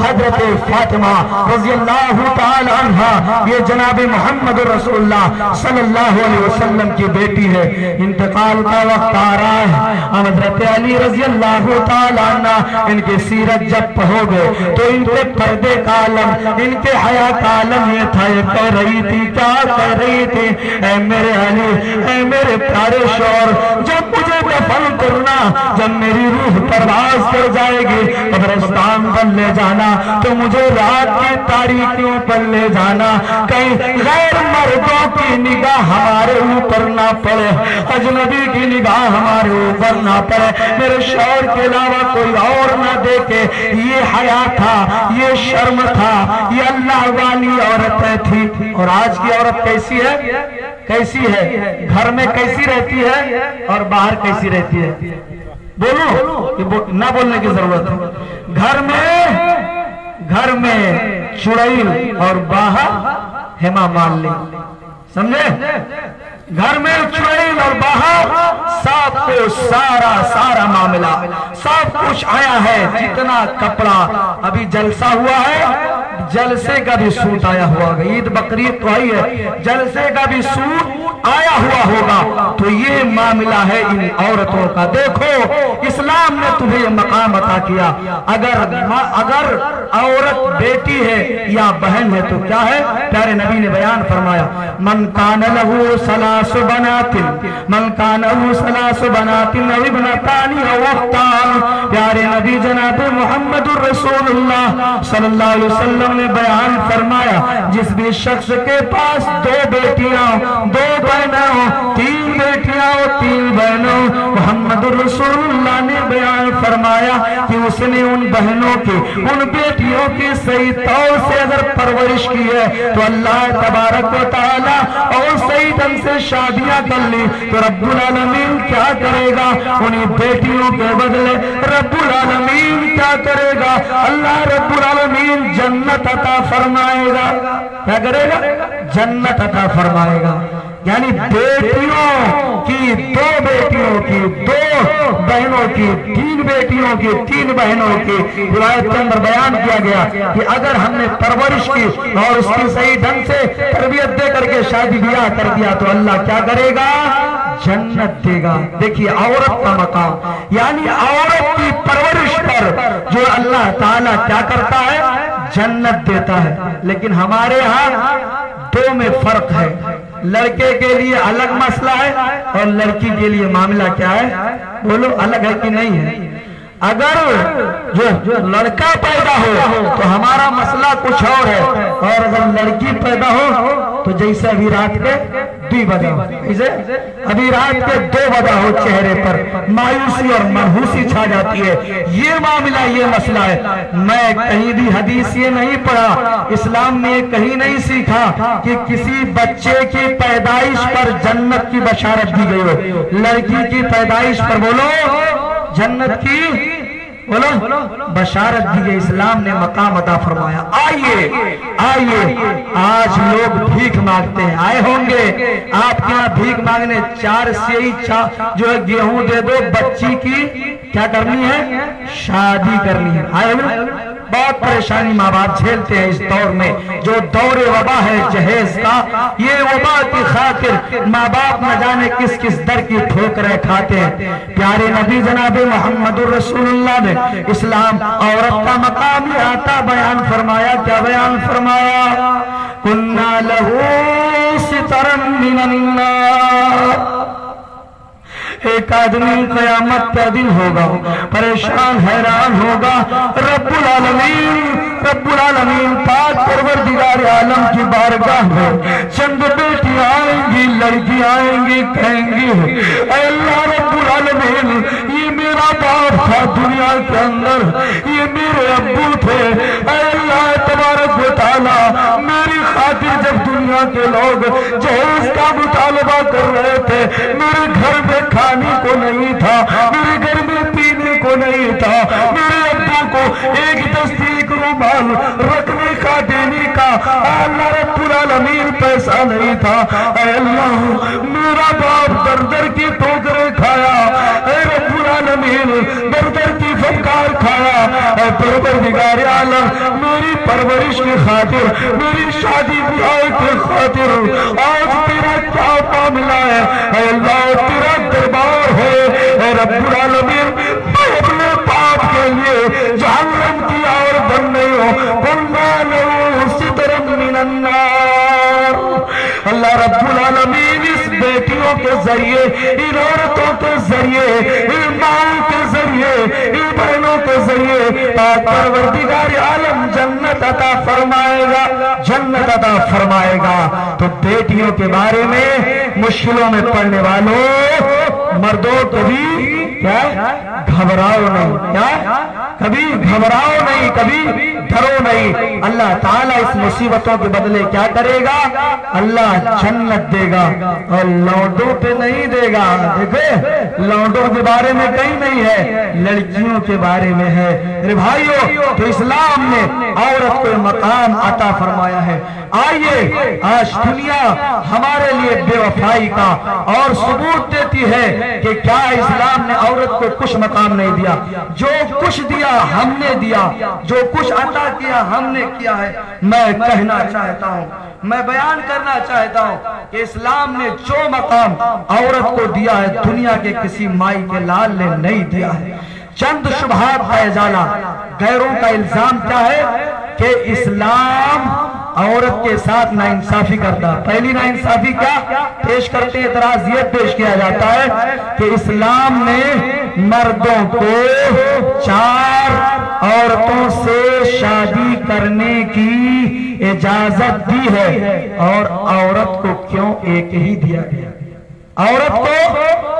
Speaker 3: حضرت فاطمہ رضی اللہ تعالی عنہ، یہ جناب محمد رسول اللہ صلی اللہ علیہ وسلم کی بیٹی ہے، انتقال کا وقت آ رہا ہے۔ حضرت علی رضی اللہ تعالی عنہ، ان کی سیرت جب پڑھو گے تو ان کے پردے کا عالم، ان کے حیا کا عالم یہ تھا، یہ کہہ رہی تھی، کیا کہہ رہی تھی؟ اے میرے علی، اے میرے پیارے شوہر، جب مجھے دفن کرنا، جب میری روح پرواز کر جائے گی قبرستان پر لے جانا، تو مجھے رات کی تاریکیوں پر لے جانا، کہیں غیر مردوں کی نگاہ ہمارے اوپر نہ پڑے، اجنبی کی نگاہ ہمارے اوپر نہ پڑے، میرے شوہر کے علاوہ کوئی اور نہ دیکھے۔ یہ حیا تھا، یہ شرم تھا، یہ اللہ والی عورتیں تھی۔ اور آج کی عورت کیسی ہے؟ کیسی ہے؟ گھر میں کیسی رہتی ہے اور باہر کیسی رہتی ہے؟ بولو، نہ بولنے کی ضرورت ہے۔ گھر میں چڑیل اور باہر ہیما مالنی، سمجھے؟ گھر میں چڑیل اور باہر سب کو سارا معاملہ سب کچھ آیا ہے، جتنا کپڑا ابھی جلسہ ہوا ہے، جلسے کا بھی سوٹ آیا ہوا ہوگا، عید بقرعید تو آئی ہے، جلسے کا بھی سوٹ آیا ہوا ہوگا۔ تو یہ معاملہ ہے ان عورتوں کا۔ دیکھو اسلام نے تمہیں یہ مقام عطا کیا، اگر عورت بیٹی ہے یا بہن ہے تو کیا ہے؟ پیارے نبی نے بیان فرمایا، من کان لہو ثلاث بنات، من کان لہو ثلاث بنات او ابنتان او اختان۔ پیارے نبی جناب محمد الرسول اللہ صلی اللہ علیہ وسلم نے بیان فرمایا، جس بھی شخص کے پاس دو بیٹیاں، دو بہنوں، تین بیٹیاں اور تین بہنوں، محمد الرسول اللہ نے بیان فرمایا کہ اس نے ان بہنوں کی، ان بیٹیوں کی صحیح طور سے اگر پرورش کی ہے تو اللہ تبارک و تعالی، اور صحیح ڈھنگ سے شادیاں کر لی تو رب العالمین کیا کرے گا؟ انہیں بیٹیوں کے بدلے رب العالمین کیا کرے گا؟ اللہ رب العالمین جنت عطا فرمائے گا۔ کیا کرے گا؟ جنت عطا فرمائے گا۔ یعنی بیٹیوں کی 2 بیٹیوں کی 2 بہنوں کی 3 بیٹیوں کی 3 بہنوں کی روایت کے اندر بیان کیا گیا کہ اگر ہم نے پرورش کی اور اس کی صحیح ڈھنگ سے تربیت دے کر کے شادی بیاہ کر دیا تو اللہ کیا کرے گا؟ جنت دے گا۔ دیکھیے عورت کا مقام، یعنی عورت کی پرورش پر جو اللہ تعالیٰ کیا کرتا ہے؟ جنت دیتا ہے۔ لیکن ہمارے ہاں 2 میں فرق ہے، لڑکے کے لیے الگ مسئلہ ہے اور لڑکی کے لیے معاملہ کیا ہے؟ بولو الگ ہے کہ نہیں ہے؟ اگر جو لڑکا پیدا ہو تو ہمارا مسئلہ کچھ اور ہے، اور اگر لڑکی پیدا ہو تو جیسے ابھی رات کے 2 بجے ابھی رات کے 2 بجے ہو، چہرے پر مایوسی اور منحوسی چھا جاتی ہے۔ یہ معاملہ، یہ مسئلہ ہے۔ میں کہیں بھی حدیث یہ نہیں پڑھا، اسلام میں کہیں نہیں سیکھا کہ کسی بچے کی پیدائش پر جنت کی بشارت دی گئی ہو۔ لڑکی کی پیدائش پر بولو جنت کی بولو بشارت دی گئی، اسلام نے مقام عطا فرمایا۔ آئیے آج لوگ بھیک مانگتے ہیں، آئے ہوں گے آپ کے یہاں بھیک مانگنے، 4 سیئی جو ہے گیہوں دے دو، بچی کی کیا کرنی ہے؟ شادی کرنی ہے۔ آئے ہوئے بہت پریشانی ماں باپ جھیلتے ہیں اس دور میں، جو دور وبا ہے جہیز کا، یہ وبا کی خاطر ماں باپ نہ جانے کس کس در کی ٹھوکریں کھاتے ہیں۔ پیارے نبی جناب محمد رسول اللہ نے اسلام عورت کا مقام آتا بیان فرمایا۔ کیا بیان فرمایا؟ کُنَّا لَهُ سِتَرًا مِّنَ النَّارِ۔ ایک آدمی قیامت کا دن ہوگا، پریشان حیران ہوگا، رب العالمین پاک پروردگار عالم کی بارگاہ میں چند بیٹی آئیں گی، لڑکی آئیں گی، کہیں گی اے اللہ رب العالمین، یہ میرا باپ تھا دنیا کے اندر، یہ میرے ابو تھے، اے اللہ تبارک و تعالی میری خاطر جب دنیا کے لوگ جہیز کا مطالبہ کر رہے تھے، میرے گھر میں کھانے کو نہیں تھا، میرے گھر میں پینے کو نہیں تھا، میرے ابو کو ایک دستی رومال رکھنے کا دینے کا اللہ رب العالمین پیسہ نہیں تھا۔ اے اللہ میرا باپ در در کی ٹھوکریں کھایا، اے رب العالمین در در کی فٹکار کھایا، اے پروردگار عالم میری پرورش کی خاطر، میری شادی بیاہ کی خاطر آج تیرا کیا معاملہ ہے؟ اے اللہ تیرا دربار ہے، اے رب العالمین میں اپنے باپ کے لیے جہنم کی اور بن نہیں ہو، قُلْنَا لَهُ سِتْرًا مِّنَ النَّارِ۔ اللہ رب العالمین اس بیٹیوں کے ذریعے، ان عورتوں کے ذریعے، ان ماں کے ذریعے، ان بہنوں کے ذریعے پاک پروردگار عالم جنت عطا فرمائے گا، جنت عطا فرمائے گا۔ تو بیٹیوں کے بارے میں مشکلوں میں پڑنے والوں مردوں کبھی کیا گھبراؤ نہیں، کیا کبھی گھبراؤ نہیں، کبھی ڈرو نہیں۔ اللہ تعالیٰ اس مصیبتوں کے بدلے کیا کرے گا؟ اللہ جنت دے گا، اور لونڈوں پہ نہیں دے گا۔ دیکھیں لونڈوں کے بارے میں کہیں نہیں ہے، لڑکیوں کے بارے میں ہے۔ میرے بھائیوں تو اسلام نے عورت کو مقام عطا فرمایا ہے۔ آئیے آج دنیا ہمارے لیے بے وفائی کا اور ثبوت دیتی ہے کہ کیا اسلام نے عورت کو کچھ مقام نہیں دیا، جو کچھ دیا ہم نے دیا، جو کچھ عطا کیا ہم نے کیا ہے۔ میں کہنا چاہتا ہوں، میں بیان کرنا چاہتا ہوں کہ اسلام نے جو مقام عورت کو دیا ہے دنیا کے کسی مائی کے لال نے نہیں دیا ہے۔ چند شبہات کا ازالہ، غیروں کا الزام کیا ہے کہ اسلام عورت کے ساتھ ناانصافی کرتا۔ پہلی ناانصافی کیا پیش کرتے ہیں؟ اعتراض یہ پیش کیا جاتا ہے کہ اسلام نے مردوں کو 4 عورتوں سے شادی کرنے کی اجازت دی ہے، اور عورت کو کیوں ایک ہی دیا گیا؟ عورت کو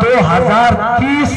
Speaker 3: 2030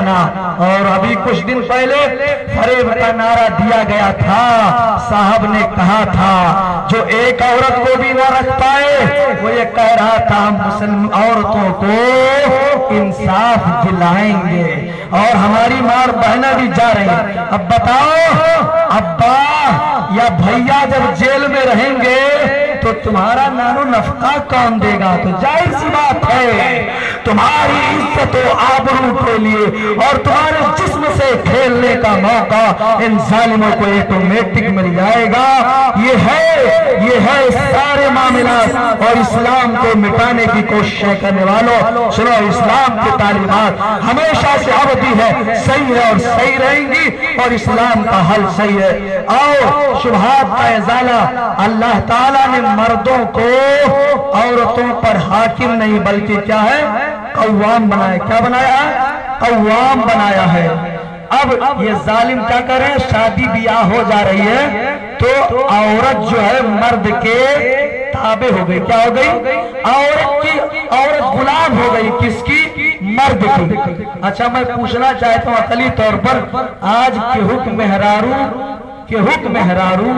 Speaker 3: کھانا. اور ابھی کچھ دن پہلے فریب کا نعرہ دیا گیا تھا. صاحب نے کہا تھا جو ایک عورت کو بھی نہ رکھ پائے وہ یہ کہہ رہا تھا مسلم عورتوں کو انصاف دلائیں گے. اور ہماری ماں اور بہنیں بھی جا رہی ہیں. اب بتاؤ ابا یا بھیا جب جیل میں رہیں گے تو تمہارا نانو نفقہ کون دے گا؟ تو ظاہر سی بات ہے تمہاری عزت و آبرو کے لیے اور تمہارے جسم سے کھیلنے کا موقع ان ظالموں کو ایٹومیٹک مل جائے گا. یہ ہے سارے معاملات. اور اسلام کو مٹانے کی کوششیں کرنے والوں سنو، اسلام کی تعلیمات ہمیشہ سے ابدی ہے، صحیح ہے اور صحیح رہیں گی، اور اسلام کا حل صحیح ہے. اور شبہات کا ازالہ اللہ تعالیٰ نے مردوں کو عورتوں پر حاکم نہیں بلکہ کیا ہے قوام بنایا. کیا بنایا ہے؟ قوام بنایا ہے. اب یہ ظالم کیا کریں، شادی بیاہ ہو جا رہی ہے تو عورت جو ہے مرد کے تابع ہو گئی. کیا ہو گئی؟ عورت غلام ہو گئی. کس کی؟ مرد کی. اچھا میں پوچھنا چاہتا ہوں عقلی طور پر آج کے حکم مہرارو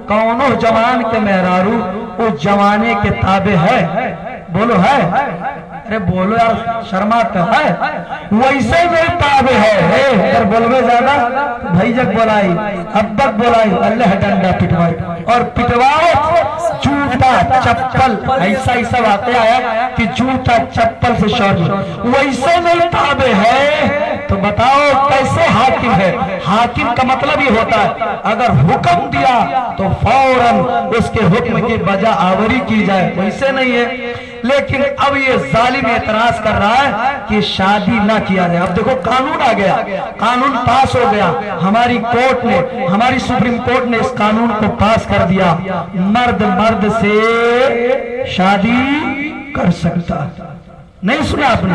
Speaker 3: کونوں جوان کے مہرارو اس جوانے کے تابع ہے؟ بولو ہے؟ ارے بولو یار، شرماتا ہے. ویسے میں تابع ہے. اگر بولوے زیادہ بھائی جگ بولائی ابک بولائی اللہ ڈنڈا پٹوائی اور پٹواؤ جوتا چپل. ایسا واقعہ آیا کہ جوتا چپل سے شروع ویسے میں تابع ہے. تو بتاؤ کیسے حاکم ہے؟ حاکم کا مطلب یہ ہوتا ہے اگر حکم دیا تو فوراً اس کے حکم کی بجا آوری کی جائے. ویسے نہیں ہے. لیکن اب یہ ظالم اعتراض کر رہا ہے کہ شادی نہ کیا جائے. اب دیکھو قانون آ گیا، قانون پاس ہو گیا. ہماری کورٹ نے، ہماری سپریم کورٹ نے اس قانون کو پاس کر دیا. مرد سے شادی کر سکتا. نہیں سنا آپ نے؟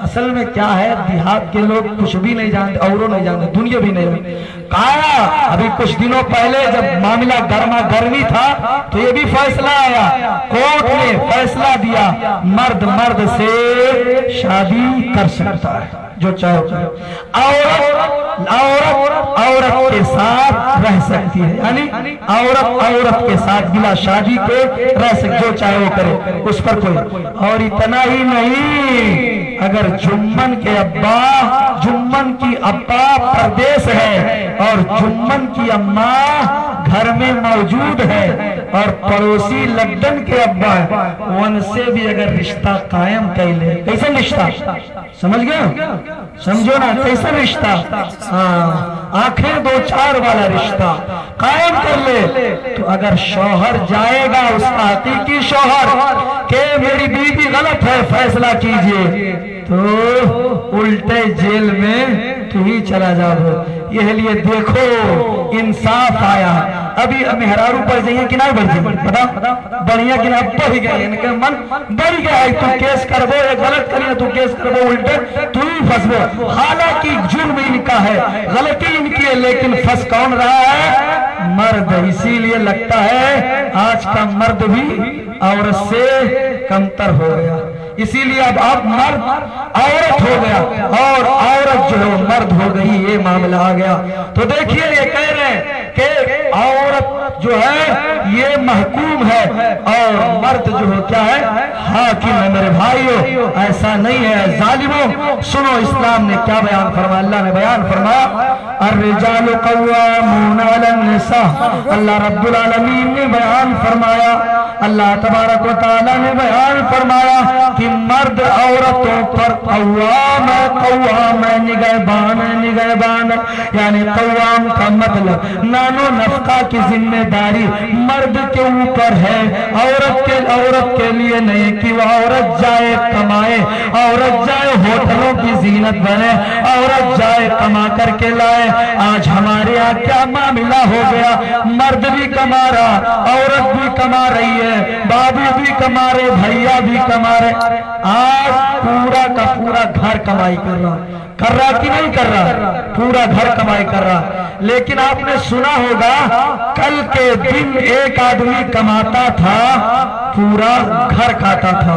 Speaker 3: اصل میں کیا ہے، دیہات کے لوگ کچھ بھی نہیں جانتے، اوروں نہیں جانتے، دنیا بھی نہیں جانتے. کہا ابھی کچھ دنوں پہلے جب معاملہ گرما گرمی تھا تو یہ بھی فیصلہ آیا، کورٹ نے فیصلہ دیا مرد سے شادی کر سکتا ہے جو چاہے. عورت کے ساتھ رہ سکتی ہے، یعنی عورت کے ساتھ بلا شادی کے رہ سکتی، جو چاہے وہ کرے، اس پر کوئی. اور اتنا ہی نہیں، اگر جمن کی ابا پردیس ہے اور جمن کی اماں گھر میں موجود ہے اور پڑوسی لگن کے ابا ہے، ان سے بھی اگر رشتہ قائم کر لے. کیسا رشتہ؟ سمجھ گئے؟ سمجھو نا کیسا رشتہ؟ آنکھیں دو چار والا رشتہ قائم کر لے تو اگر شوہر جائے گا اس کا حقیقی شوہر کہ میری بیوی غلط ہے فیصلہ کیجئے تو الٹے جیل میں تو ہی چلا جاؤ. یہ لیے دیکھو انصاف آیا. ابھی مہرارو پر جائیے کہ نہیں بڑھ جائیے؟ بتا بڑھیا کہ نہیں بڑھ گئے، ان کا من بڑھ گیا ہے. تو کیس کربو، یہ غلط کریے تو کیس کربو، الٹے تو ہی فسبو. حالانکہ جرم ان کا ہے، غلطی ان کی ہے، لیکن فس کون رہا ہے؟ مرد. اسی لیے لگتا ہے آج کا مرد بھی عورت سے کمتر ہو گیا. اسی لیے اب مرد عورت ہو گیا اور عورت جو ہے مرد ہو گئی. یہ معاملہ آ گیا. تو دیکھیے یہ کہہ رہے ہیں کہ عورت جو ہے یہ محکوم ہے اور مرد جو ہے کیا ہے؟ حاکم ہے. میرے بھائیو ایسا نہیں ہے ظالموں. سنو اسلام نے کیا بیان فرمایا. اللہ نے بیان فرمایا الرجال قوامون علی النساء. اللہ رب العالمین نے بیان فرمایا، اللہ تبارک و تعالی نے بیان فرمایا کہ مرد عورتوں پر قوام ہے. قوام ہے نگہبان. یعنی قوام کا مطلب نانو نفقہ کی ذمہ داری مرد کے اوپر ہے، عورت کے لیے نہیں کہ وہ عورت جائے کمائے، عورت جائے ہوٹلوں کی زینت بنے، عورت جائے کما کر کے لائے. آج ہمارے یہاں کیا معاملہ ہو گیا، مرد بھی کما رہا، عورت بھی کما رہی ہے، بابو بھی کما رہے، بھیا بھی کما رہے. آج پورا کا پورا گھر کمائی کر رہا کہ نہیں کر رہا؟ پورا گھر کمائی کر رہا. لیکن آپ نے سنا ہوگا کل کے دن ایک آدمی کماتا تھا، پورا گھر کھاتا تھا.